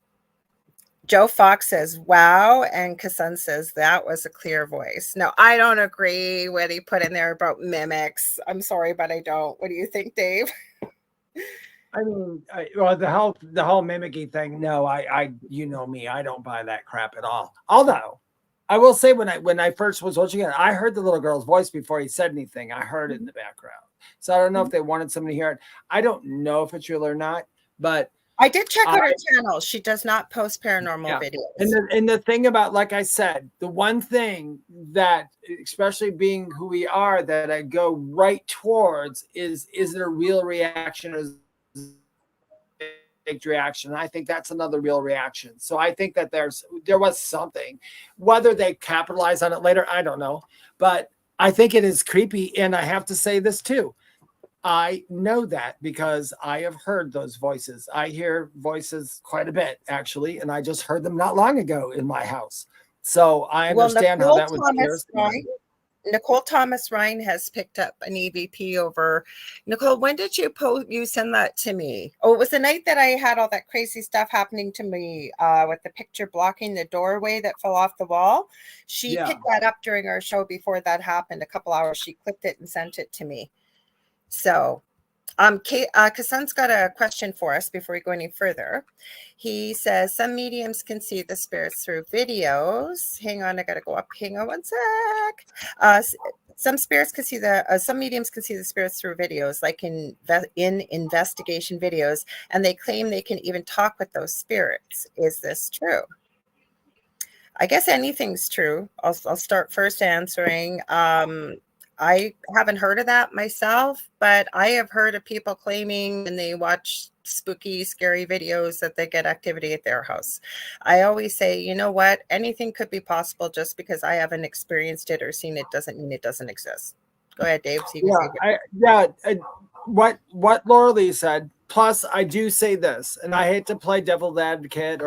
B: Joe Fox says, wow, and Kassan says that was a clear voice. No, I don't agree what he put in there about mimics. I'm sorry, but I don't. What do you think, Dave?
C: I mean, well, the whole mimicking thing. No, I, you know me, I don't buy that crap at all. Although, I will say when I first was watching it, I heard the little girl's voice before he said anything. I heard it in the background, so I don't know if they wanted somebody to hear it. I don't know if it's real or not, but
B: I did check out her channel. She does not post paranormal videos.
C: And the thing about, like I said, the one thing that, especially being who we are, that I go right towards is it a real reaction or reaction? I think that's another real reaction. So I think that there was something. Whether they capitalize on it later, I don't know. But I think it is creepy. And I have to say this too. I know that because I have heard those voices. I hear voices quite a bit, actually, and I just heard them not long ago in my house. So I understand how that would.
B: Nicole Thomas Ryan has picked up an EVP over. Nicole, when did you send that to me? Oh, it was the night that I had all that crazy stuff happening to me with the picture blocking the doorway that fell off the wall. She picked that up during our show before that happened. A couple hours. She clipped it and sent it to me. So, Kassan's got a question for us before we go any further. He says some mediums can see the spirits through videos. Hang on, I got to go up. Hang on one sec. Some spirits can see some mediums can see the spirits through videos, like in investigation videos, and they claim they can even talk with those spirits. Is this true? I guess anything's true. I'll start first answering. I haven't heard of that myself, but I have heard of people claiming when they watch spooky, scary videos that they get activity at their house. I always say, you know what? Anything could be possible. Just because I haven't experienced it or seen it doesn't mean it doesn't exist. Go ahead, Dave.
C: What Lorilei said. Plus, I do say this, and I hate to play devil's advocate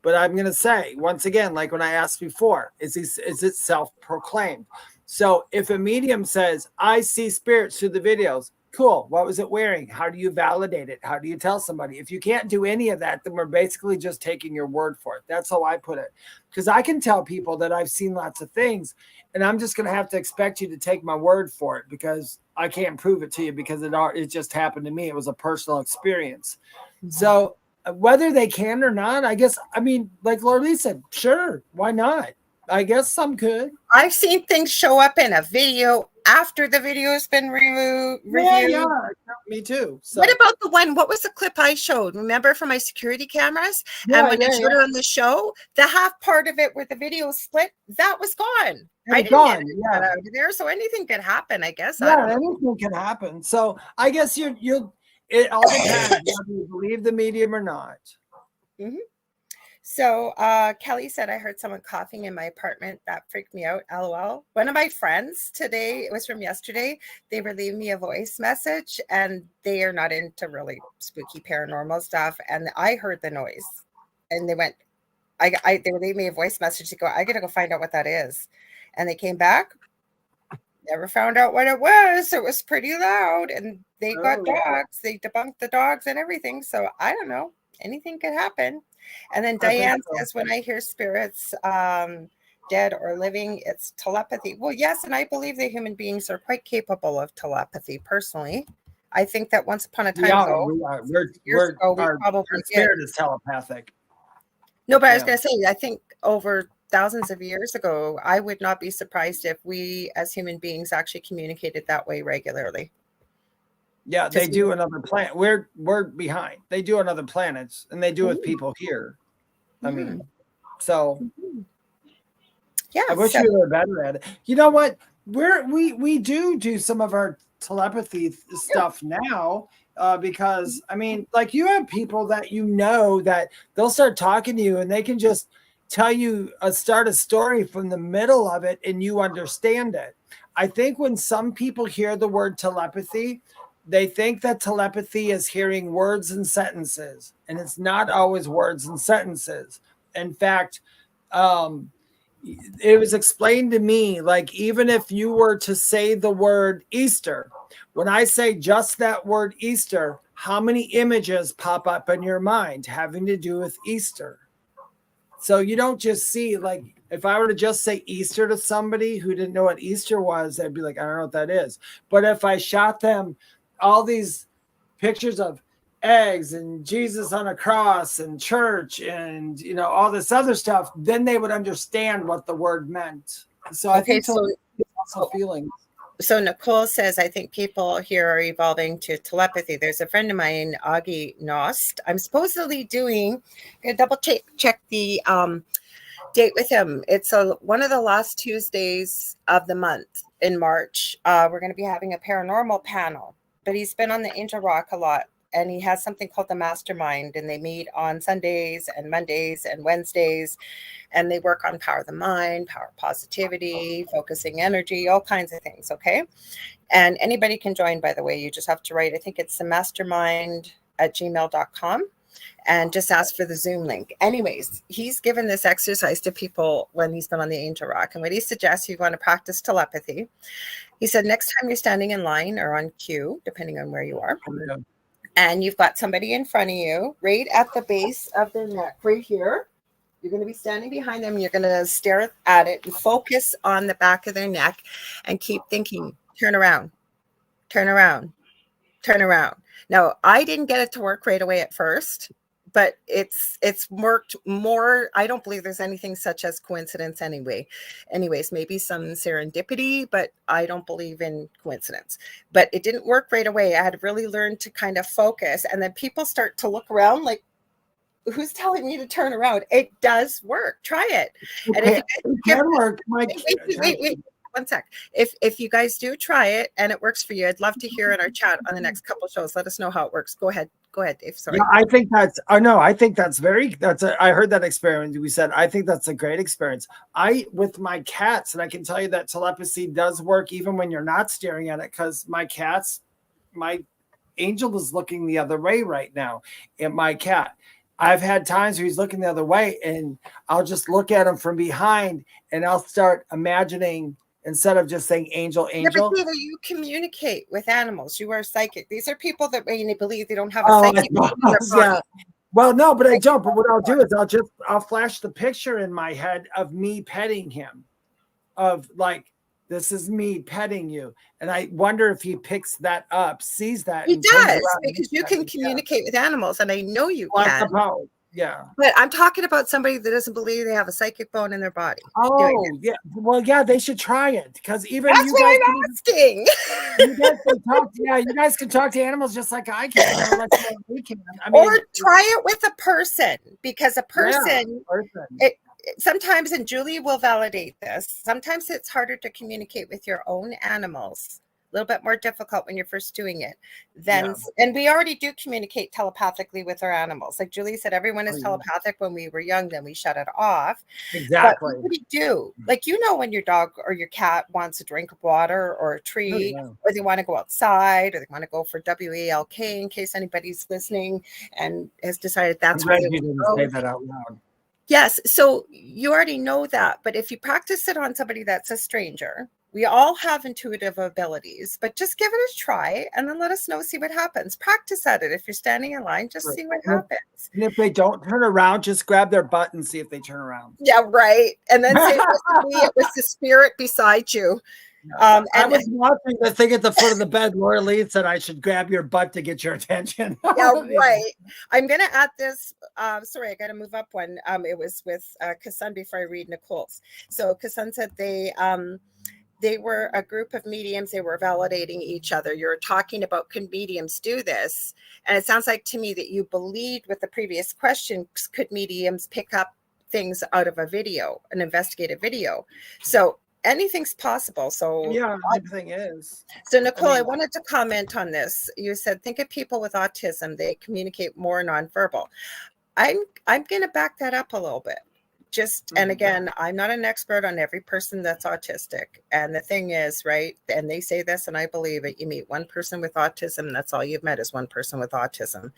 C: but I'm going to say once again, like when I asked before, is it self-proclaimed? So if a medium says, I see spirits through the videos, cool. What was it wearing? How do you validate it? How do you tell somebody? If you can't do any of that, then we're basically just taking your word for it. That's how I put it. Because I can tell people that I've seen lots of things, and I'm just going to have to expect you to take my word for it because I can't prove it to you because it just happened to me. It was a personal experience. Mm-hmm. So whether they can or not, I guess, I mean, like Lorilei said, sure, why not? I guess some could.
B: I've seen things show up in a video after the video has been reviewed.
C: Yeah, me too. So.
B: What about the one? What was the clip I showed? Remember from my security cameras? And when I showed it on the show, the half part of it where the video split, that was gone. I didn't get it out of there, so anything could happen. I guess.
C: Yeah, anything can happen. So I guess it all depends whether you believe the medium or not.
B: Mm-hmm. So Kelly said, I heard someone coughing in my apartment. That freaked me out. LOL. One of my friends today, it was from yesterday, they were leaving me a voice message, and they are not into really spooky paranormal stuff. And I heard the noise, and they went, they were leaving me a voice message to go, I got to go find out what that is. And they came back, never found out what it was. It was pretty loud, and they got dogs. They debunked the dogs and everything. So I don't know. Anything could happen. And then Diane says, when I hear spirits dead or living, it's telepathy. Well, yes, and I believe that human beings are quite capable of telepathy. Personally, I think that once upon a time ago,
C: our spirit is telepathic.
B: No, but I was going to say, I think over thousands of years ago, I would not be surprised if we as human beings actually communicated that way regularly.
C: Yeah, they do on other planet. We're behind. They do on other planets, and they do with people here. I mean, so
B: yeah.
C: I wish we were better at it. You know what? We do some of our telepathy stuff now because I mean, like you have people that you know that they'll start talking to you, and they can just tell you start a story from the middle of it, and you understand it. I think when some people hear the word telepathy, they think that telepathy is hearing words and sentences, and it's not always words and sentences. In fact, it was explained to me, like, even if you were to say the word Easter, when I say just that word Easter, how many images pop up in your mind having to do with Easter? So you don't just see, like, if I were to just say Easter to somebody who didn't know what Easter was, they'd be like, I don't know what that is. But if I shot them all these pictures of eggs and Jesus on a cross and church and, you know, all this other stuff, then they would understand what the word meant. So I think
B: so
C: also feelings.
B: So Nicole says, I think people here are evolving to telepathy. There's a friend of mine, Augie Nost. I'm supposedly doing, I'm gonna double check the date with him. It's one of the last Tuesdays of the month in March. We're going to be having a paranormal panel, but he's been on the Angel Rock a lot. And he has something called the Mastermind, and they meet on Sundays and Mondays and Wednesdays, and they work on power of the mind, power of positivity, focusing energy, all kinds of things. Okay. And anybody can join, by the way. You just have to write, I think it's the mastermind@gmail.com, and just ask for the Zoom link. Anyways, he's given this exercise to people when he's been on the Angel Rock. And what he suggests, you want to practice telepathy. He said, next time you're standing in line or on queue, depending on where you are, and you've got somebody in front of you, right at the base of their neck, right here. You're going to be standing behind them. You're going to stare at it and focus on the back of their neck and keep thinking, turn around, turn around, turn around. Now, I didn't get it to work right away at first, but it's worked more. I don't believe there's anything such as coincidence anyway. Anyways, maybe some serendipity, but I don't believe in coincidence. But it didn't work right away. I had to really learn to kind of focus. And then people start to look around like, who's telling me to turn around? It does work. Try it.
C: Okay,
B: And if you
C: it can work.
B: wait. 1 sec. If you guys do try it and it works for you, I'd love to hear in our chat on the next couple of shows. Let us know how it works. Go ahead, Dave. Sorry.
C: Yeah, I think I heard that experiment we said. I think that's a great experience. With my cats, and I can tell you that telepathy does work even when you're not staring at it, because my angel is looking the other way right now at my cat. I've had times where he's looking the other way, and I'll just look at him from behind, and I'll start imagining, instead of just saying angel.
B: Yeah, but Peter, you communicate with animals. You are psychic. These are people that really believe they don't have a psychic.
C: Yeah. Well, no, but I don't. But what I'll do is I'll flash the picture in my head of me petting him, of like, this is me petting you. And I wonder if he picks that up, sees that.
B: He does, because you can communicate with animals, and I know you can.
C: Yeah.
B: But I'm talking about somebody that doesn't believe they have a psychic bone in their body.
C: Oh, yeah. Well, yeah, they should try it, because even
B: that's
C: you
B: what
C: guys
B: I'm asking.
C: You guys can talk to animals just like I can.
B: Or try it with a person, because a person, sometimes, and Julie will validate this, sometimes it's harder to communicate with your own animals. A little bit more difficult when you're first doing it. And we already do communicate telepathically with our animals. Like Julie said, everyone is telepathic when we were young, then we shut it off.
C: Exactly.
B: But what do you do? Like, you know, when your dog or your cat wants a drink of water or a treat, or they want to go outside, or they want to go for WALK, in case anybody's listening and has decided that's where they
C: didn't say that out loud.
B: Yes. So you already know that. But if you practice it on somebody that's a stranger, we all have intuitive abilities, but just give it a try and then let us know, see what happens. Practice at it. If you're standing in line, just see what happens.
C: And if they don't turn around, just grab their butt and see if they turn around.
B: Yeah, right. And then say, it was the spirit beside you.
C: I was watching the thing at the foot of the bed. Lorilei said I should grab your butt to get your attention.
B: Yeah, right. I'm going to add this. Sorry, I got to move up one. It was with Kassan before I read Nicole's. So Kassan said they were a group of mediums. They were validating each other. You're talking about, can mediums do this? And it sounds like to me that you believed with the previous question, could mediums pick up things out of a video, an investigative video? So anything's possible. So
C: yeah, everything is.
B: So Nicole, I wanted to comment on this. You said, think of people with autism. They communicate more nonverbal. I'm going to back that up a little bit. just, and again, I'm not an expert on every person that's autistic. And the thing is, right, and they say this and I believe it, you meet one person with autism, that's all you've met is one person with autism.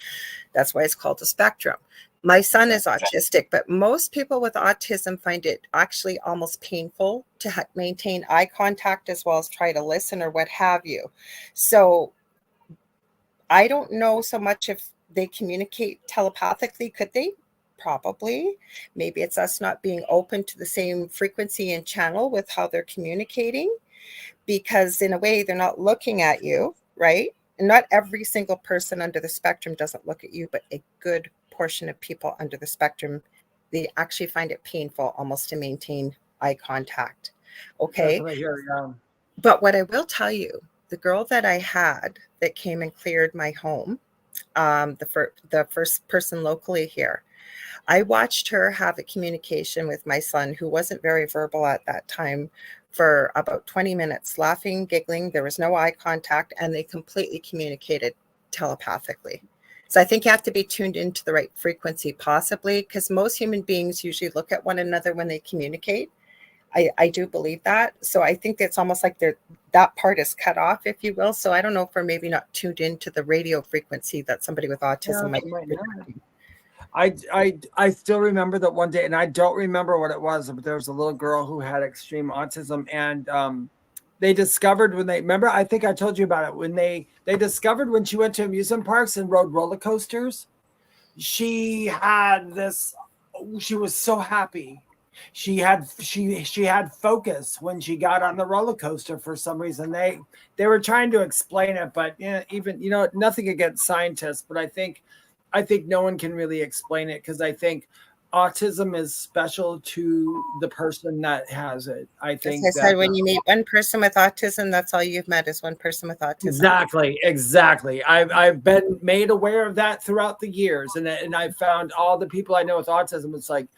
B: That's why it's called a spectrum. My son is autistic, but most people with autism find it actually almost painful to maintain eye contact as well as try to listen or what have you. So I don't know so much if they communicate telepathically. Could they? Probably. Maybe it's us not being open to the same frequency and channel with how they're communicating, because in a way they're not looking at you, right? And not every single person under the spectrum doesn't look at you, but a good portion of people under the spectrum, they actually find it painful almost to maintain eye contact. Okay. But what I will tell you, the girl that I had that came and cleared my home, the first person locally here, I watched her have a communication with my son, who wasn't very verbal at that time, for about 20 minutes, laughing, giggling. There was no eye contact, and they completely communicated telepathically. So I think you have to be tuned into the right frequency, possibly, because most human beings usually look at one another when they communicate. I do believe that. So I think it's almost like that part is cut off, if you will. So I don't know if we're maybe not tuned into the radio frequency that somebody with autism might be.
C: I still remember that one day, and I don't remember what it was, but there was a little girl who had extreme autism, and they discovered remember, I think I told you about it, when they discovered when she went to amusement parks and rode roller coasters, she was so happy. She had focus when she got on the roller coaster for some reason. They were trying to explain it, but even, nothing against scientists, but I think no one can really explain it, because I think autism is special to the person that has it. I think
B: as I said, when you meet one person with autism, that's all you've met is one person with autism.
C: Exactly. I've been made aware of that throughout the years, and I've found all the people I know with autism, it's like,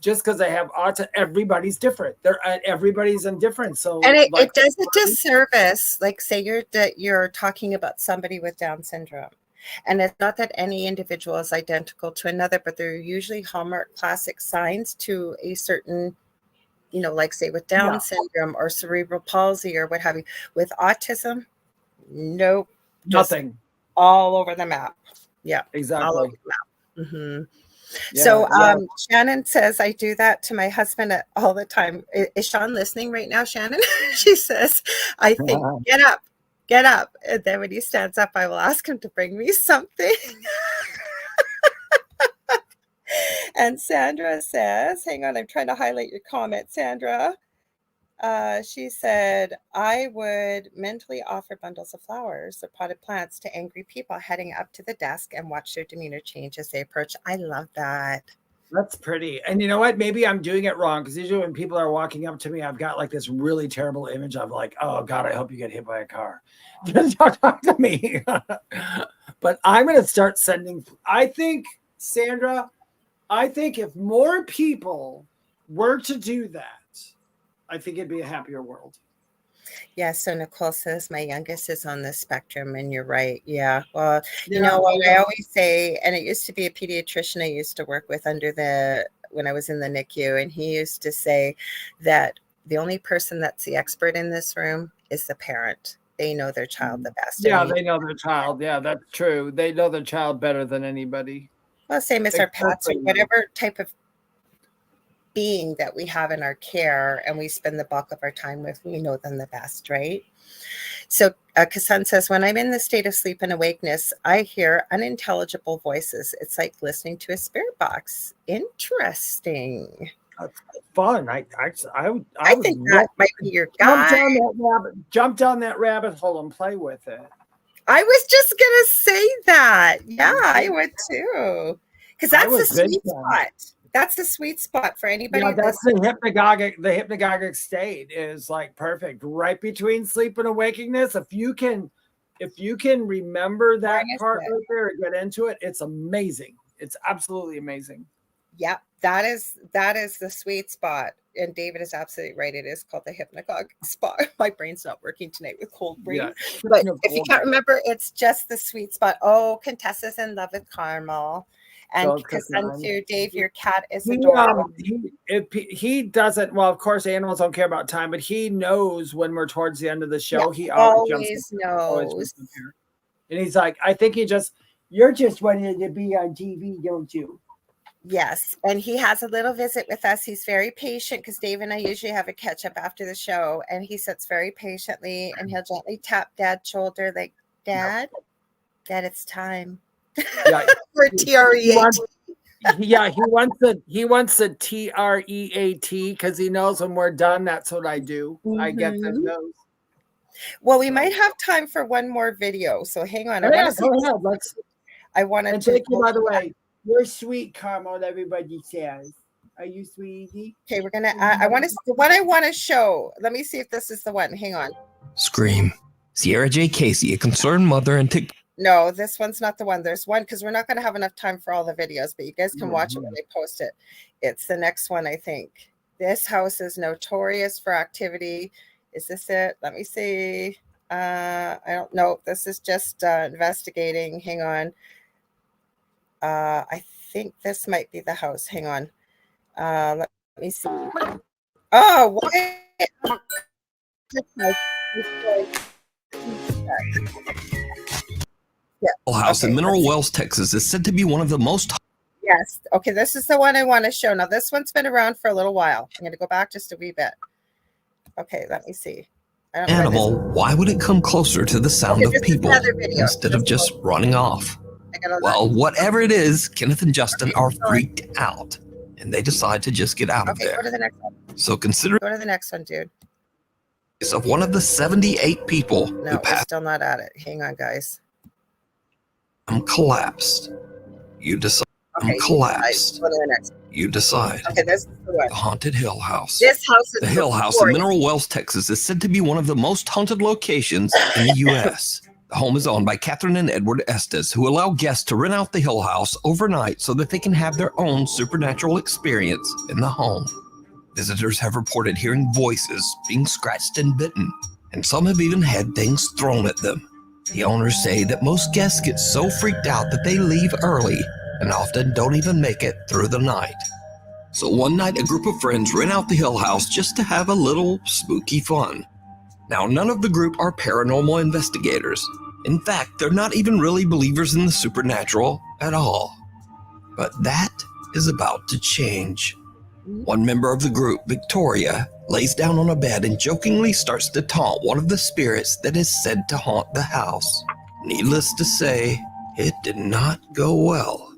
C: just because they have autism, everybody's different. Everybody's indifferent. So,
B: and it does a disservice. Like, say you're talking about somebody with Down syndrome, and it's not that any individual is identical to another, but they're usually hallmark classic signs to a certain, like say with Down syndrome or cerebral palsy or what have you. With autism, nope,
C: nothing.
B: All over the map. Yeah,
C: exactly.
B: All over the map. Mm-hmm. So Shannon says, I do that to my husband all the time. Is Sean listening right now, Shannon? She says, I think, get up. And then when he stands up, I will ask him to bring me something. And Sandra says, hang on, I'm trying to highlight your comment, Sandra. She said, I would mentally offer bundles of flowers or potted plants to angry people heading up to the desk and watch their demeanor change as they approach. I love that.
C: That's pretty. And you know what? Maybe I'm doing it wrong, because usually when people are walking up to me, I've got like this really terrible image of like, oh God, I hope you get hit by a car. Just don't talk to me. But I'm going to start sending. I think, Sandra, if more people were to do that, I think it'd be a happier world.
B: Yeah. So Nicole says my youngest is on the spectrum, and you're right. Yeah. Well, you know what I always say, and it used to be a pediatrician I used to work with when I was in the NICU, and he used to say that the only person that's the expert in this room is the parent. They know their child the best.
C: Yeah, they know their child. Yeah, that's true. They know their child better than anybody.
B: Well, same as our pets or whatever type of being that we have in our care and we spend the bulk of our time with, we know them the best, right? So Kassan says, when I'm in the state of sleep and awakeness, I hear unintelligible voices. It's like listening to a spirit box. Interesting.
C: That's fun. I
B: think that might be your guy.
C: Jump down that rabbit hole and play with it.
B: I was just gonna say that. Yeah, I would too. Because that's the sweet spot. That's the sweet spot for anybody.
C: Yeah, that's the hypnagogic state is like perfect. Right between sleep and awakeness. If you can remember that part right there and get into it, it's amazing. It's absolutely amazing.
B: Yep, that is the sweet spot. And David is absolutely right. It is called the hypnagogic spot. My brain's not working tonight with cold brain. Yeah. But if you can't remember, it's just the sweet spot. Oh, Contessa's in love with caramel. And
C: So
B: because
C: cooking on.
B: too, Dave, your cat is adorable.
C: He doesn't. Well, of course, animals don't care about time, but he knows when we're towards the end of the show.
B: Yeah,
C: He
B: always
C: always
B: knows.
C: jumps in here. And he's like, I think you're just wanting to be on TV, don't you?
B: Yes, and he has a little visit with us. He's very patient because Dave and I usually have a catch up after the show, and he sits very patiently and he'll gently tap Dad's shoulder, like, Dad, it's time.
C: Yeah,
B: for TREAT.
C: He wants a TREAT because he knows when we're done, that's what I do. I get those.
B: Well, we might have time for one more video, so hang on.
C: Go ahead.
B: I wanted
C: and
B: to.
C: Thank you, by the way. You're sweet, Carmel. Everybody says. Are you sweetie?
B: Okay, we're gonna. The one I want to show. Let me see if this is the one. Hang on.
D: Scream. Sierra J. Casey, a concerned mother and
B: No, this one's not the one. There's one because we're not going to have enough time for all the videos, but you guys can watch it when they post it. It's the next one, I think. This house is notorious for activity. Is this it? Let me see. I don't know. This is just investigating. Hang on. I think this might be the house. Hang on. Let me see. Oh, why?
D: House in Mineral Wells, Texas is said to be one of the most.
B: Yes. Okay, this is the one I want to show. Now, this one's been around for a little while. I'm going to go back just a wee bit. Okay, let me see.
D: Animal, why would it come closer to the sound of people instead of just running off? Well, whatever it is, Kenneth and Justin are freaked out, and they decide to just get out of there.
B: Go to the next one.
D: So consider
B: Go to the next one, dude.
D: of one of the 78 people
B: No,
D: who
B: we're
D: passed
B: still not at it. Hang on, guys.
D: collapsed. You decide.
B: Okay,
D: Collapsed.
B: go to the next one.
D: You decide.
B: Okay, this is the one.
D: The Haunted Hill House.
B: This house is
D: The Hill House in Mineral Wells, Texas is said to be one of the most haunted locations in the U.S. The home is owned by Catherine and Edward Estes, who allow guests to rent out the Hill House overnight so that they can have their own supernatural experience in the home. Visitors have reported hearing voices, being scratched and bitten, and some have even had things thrown at them. The owners say that most guests get so freaked out that they leave early and often don't even make it through the night. So one night, a group of friends rent out the Hill House just to have a little spooky fun. Now, none of the group are paranormal investigators. In fact, they're not even really believers in the supernatural at all. But that is about to change. One member of the group, Victoria, lays down on a bed and jokingly starts to taunt one of the spirits that is said to haunt the house. Needless to say, it did not go well.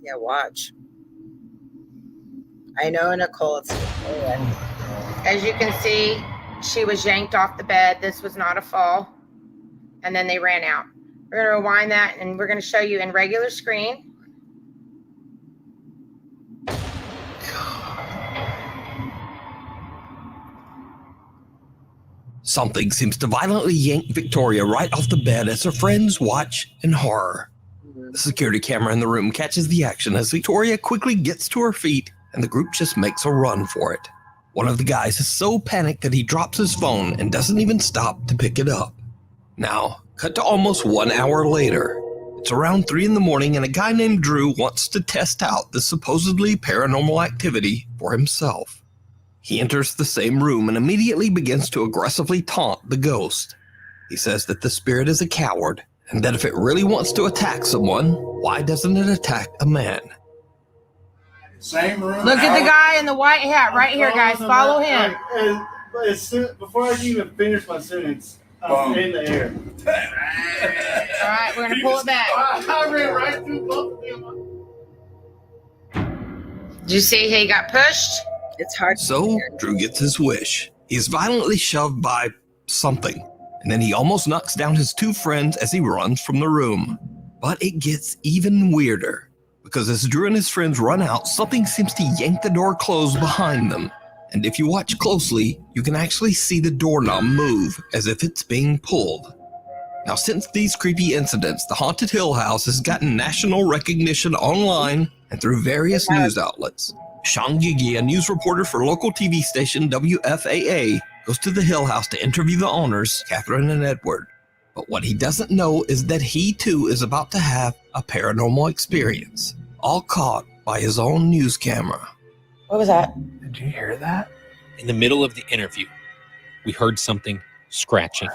B: Yeah, watch. I know, Nicole.
G: As you can see, she was yanked off the bed. This was not a fall. And then they ran out. We're going to rewind that, and we're going to show you in regular screen.
D: Something seems to violently yank Victoria right off the bed as her friends watch in horror. The security camera in the room catches the action as Victoria quickly gets to her feet and the group just makes a run for it. One of the guys is so panicked that he drops his phone and doesn't even stop to pick it up. Now, cut to almost 1 hour later. It's around 3 in the morning and a guy named Drew wants to test out the supposedly paranormal activity for himself. He enters the same room and immediately begins to aggressively taunt the ghost. He says that the spirit is a coward and that if it really wants to attack someone, why doesn't it attack a man?
H: Same room.
G: Look at the guy in the white hat right here, guys. Follow him.
H: Before I can even finish my sentence, I'm in the air.
G: All right, we're going to pull it back.
H: I ran right through both of them.
G: Did you see he got pushed?
B: It's hard.
D: So, Drew gets his wish. He is violently shoved by something, and then he almost knocks down his 2 friends as he runs from the room. But it gets even weirder, because as Drew and his friends run out, something seems to yank the door closed behind them. And if you watch closely, you can actually see the doorknob move as if it's being pulled. Now, since these creepy incidents, the Haunted Hill House has gotten national recognition online and through various news outlets. Sean Gigi, a news reporter for local TV station WFAA, goes to the Hill House to interview the owners, Catherine and Edward. But what he doesn't know is that he too is about to have a paranormal experience, all caught by his own news camera.
G: What was that?
E: Did you hear that?
I: In the middle of the interview, we heard something scratching.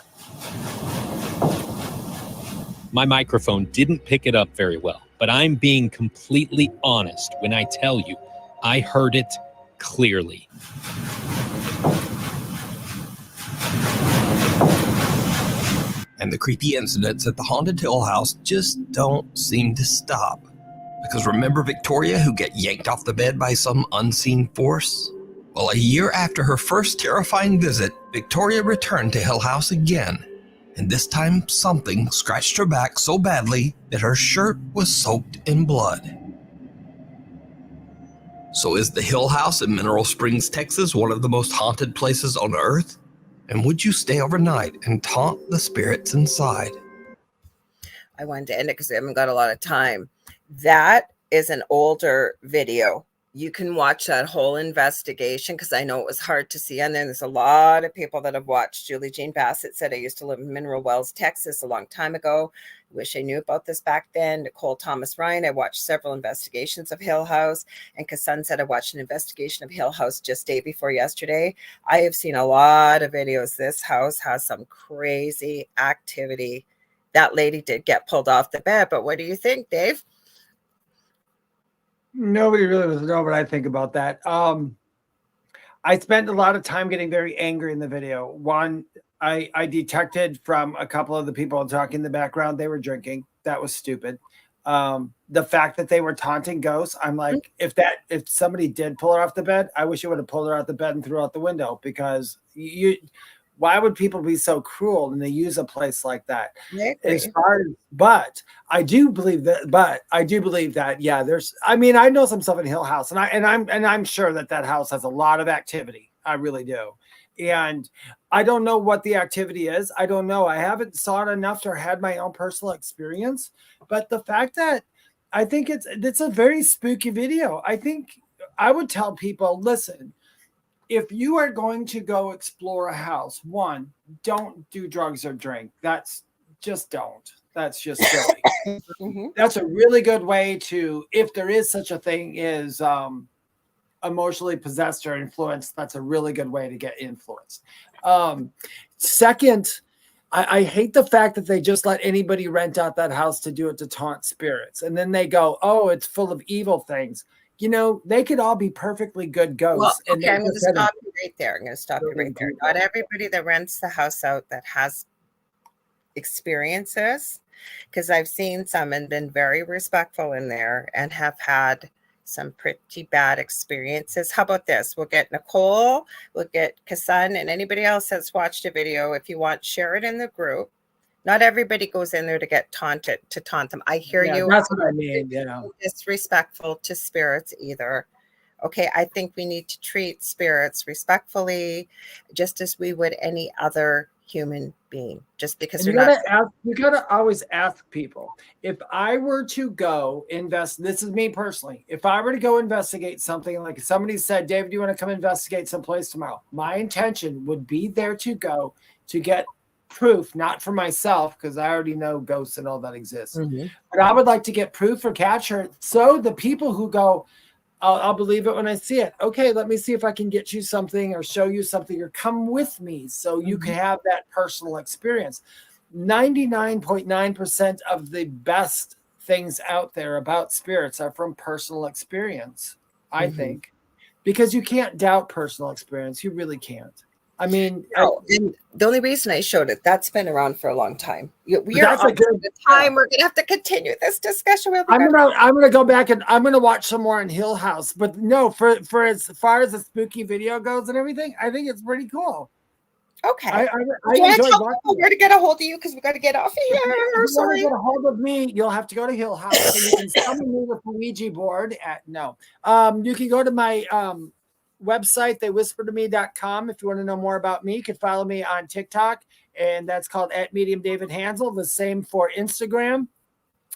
I: My microphone didn't pick it up very well, but I'm being completely honest when I tell you I heard it clearly.
D: And the creepy incidents at the Haunted Hill House just don't seem to stop. Because remember Victoria, who got yanked off the bed by some unseen force? Well, a year after her first terrifying visit, Victoria returned to Hill House again. And this time, something scratched her back so badly that her shirt was soaked in blood. So is the Hill House in Mineral Springs, Texas, one of the most haunted places on Earth? And would you stay overnight and taunt the spirits inside?
B: I wanted to end it because we haven't got a lot of time. That is an older video. You can watch that whole investigation because I know it was hard to see on there. There's a lot of people that have watched. Julie Jean Bassett said, I used to live in Mineral Wells, Texas a long time ago. I wish I knew about this back then. Nicole Thomas Ryan, I watched several investigations of Hill House. And Kassan said, I watched an investigation of Hill House just day before yesterday. I have seen a lot of videos. This house has some crazy activity. That lady did get pulled off the bed. But what do you think, Dave?
C: Nobody really doesn't know what I think about that. I spent a lot of time getting very angry in the video. One, I detected from a couple of the people talking in the background, they were drinking. That was stupid. The fact that they were taunting ghosts, I'm like, if somebody did pull her off the bed, I wish you would have pulled her out the bed and threw her out the window, because why would people be so cruel and they use a place like that? But I do believe that, yeah, I know some stuff in Hill House, and I'm sure that house has a lot of activity. I really do. And I don't know what the activity is. I don't know. I haven't saw it enough to had my own personal experience. But the fact that I think it's a very spooky video. I think I would tell people, listen, if you are going to go explore a house, one, don't do drugs or drink. That's just silly. That's a really good way to, if there is such a thing is emotionally possessed or influenced, that's a really good way to get influenced. Second, I hate the fact that they just let anybody rent out that house to do it to taunt spirits. And then they go, oh, it's full of evil things. You know, they could all be perfectly good ghosts.
B: Well, okay, I'm going to stop you right there. Not everybody that rents the house out that has experiences, because I've seen some and been very respectful in there and have had some pretty bad experiences. How about this? We'll get Nicole, we'll get Kassan, and anybody else that's watched a video. If you want, share it in the group. Not everybody goes in there to get taunted, to taunt them. I hear you.
C: That's what I mean. Yeah.
B: Disrespectful to spirits either. Okay, I think we need to treat spirits respectfully, just as we would any other human being. Just because
C: you gotta always ask people. If I were to go invest, this is me personally. If I were to go investigate something, like somebody said, David, do you want to come investigate someplace tomorrow? My intention would be there to go to get proof, not for myself, because I already know ghosts and all that exists. But I would like to get proof or capture it, so the people who go, I'll believe it when I see it. Okay, let me see if I can get you something or show you something or come with me so you can have that personal experience. 99.9% of the best things out there about spirits are from personal experience, I think, because you can't doubt personal experience. You really can't. I mean,
B: the only reason I showed it, that's been around for a long time. We are
C: that's a good
B: time. We're gonna have to continue this discussion.
C: I'm gonna go back and I'm gonna watch some more on Hill House. But no, for as far as the spooky video goes and everything, I think it's pretty cool.
B: Okay.
C: I
B: enjoy watching where to get a hold of you, because we got to get off of here.
C: If you want to get a hold of me, you'll have to go to Hill House. So you can summon me with the Ouija board. You can go to my website, theywhispertome.com. If you want to know more about me, you can follow me on TikTok, and that's called @Medium David Hanzel. The same for Instagram.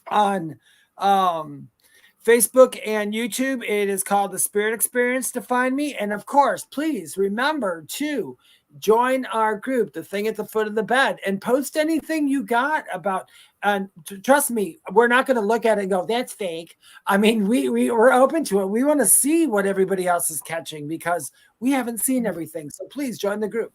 C: On Facebook and YouTube, it is called The Spirit Experience to find me. And of course, please remember to join our group, The Thing at the Foot of the Bed, and post anything you got about. And trust me, we're not going to look at it and go, that's fake. I mean, we're open to it. We want to see what everybody else is catching because we haven't seen everything. So please join the group.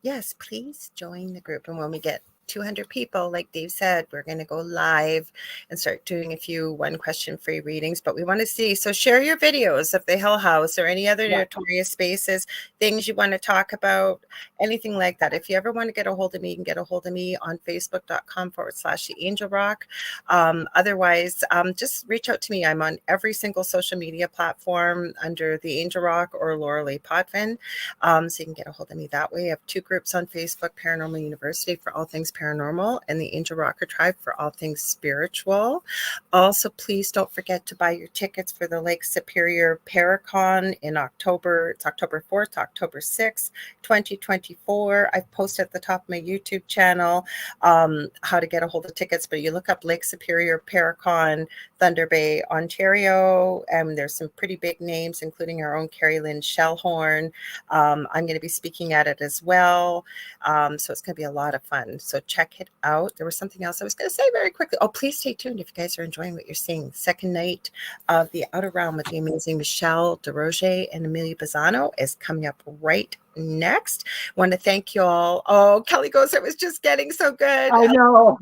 B: Yes, please join the group. And when we get 200 people, like Dave said, we're going to go live and start doing a few one question free readings. But we want to see, so share your videos of the Hill House or any other notorious spaces, things you want to talk about, anything like that. If you ever want to get a hold of me, you can get a hold of me on facebook.com/The Angel Rock. Otherwise, just reach out to me. I'm on every single social media platform under The Angel Rock or Lorilei Potvin. So you can get a hold of me that way. I have 2 groups on Facebook, Paranormal University for all things paranormal and the Angel Rocker Tribe for all things spiritual. Also, please don't forget to buy your tickets for the Lake Superior Paracon in October. It's October 4th to October 6th, 2024. I've posted at the top of my YouTube channel how to get a hold of tickets, but you look up Lake Superior Paracon, Thunder Bay, Ontario, and there's some pretty big names, including our own Carrie Lynn Shellhorn. I'm going to be speaking at it as well. So it's going to be a lot of fun. So check it out. There was something else I was going to say very quickly. Oh, please stay tuned if you guys are enjoying what you're seeing. Second night of the Outer Realm with the amazing Michelle DeRoger and Amelia Bazzano is coming up right next. Want to thank you all. Oh, Kelly goes, it was just getting so good.
C: I know.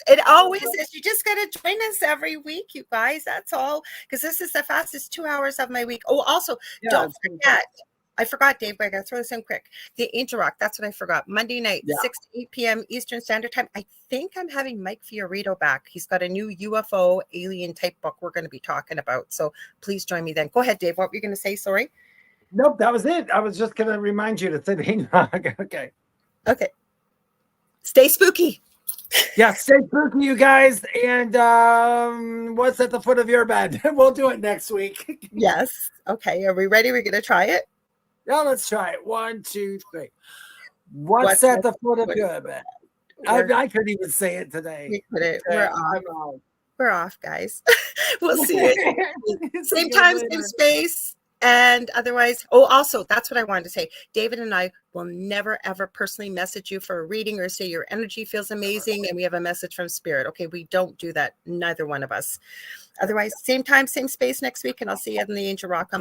B: It always is. You just got to join us every week, you guys. That's all. Because this is the fastest 2 hours of my week. Oh, also, don't forget. I forgot, Dave, but I got to throw this in quick. The Angel Rock, that's what I forgot. Monday night, 6 to 8 p.m. Eastern Standard Time. I think I'm having Mike Fiorito back. He's got a new UFO alien type book we're going to be talking about. So please join me then. Go ahead, Dave. What were you going to say? Sorry.
C: Nope, that was it. I was just going to remind you to say the Angel Rock. Okay.
B: Okay. Stay spooky.
C: Yeah, stay spooky, you guys. And what's at the foot of your bed? We'll do it next week.
B: Yes. Okay. Are we ready? We're going to try it.
C: Yeah, let's try it. 1, 2, 3. What's at the foot of your bed? I couldn't even say it today.
B: We couldn't. We're off. We're off, guys. We'll see you. Same time, same space. And otherwise, oh, also, that's what I wanted to say. David and I will never, ever personally message you for a reading or say your energy feels amazing and we have a message from spirit. Okay, we don't do that. Neither one of us. Otherwise, same time, same space next week. And I'll see you in the Angel Rock on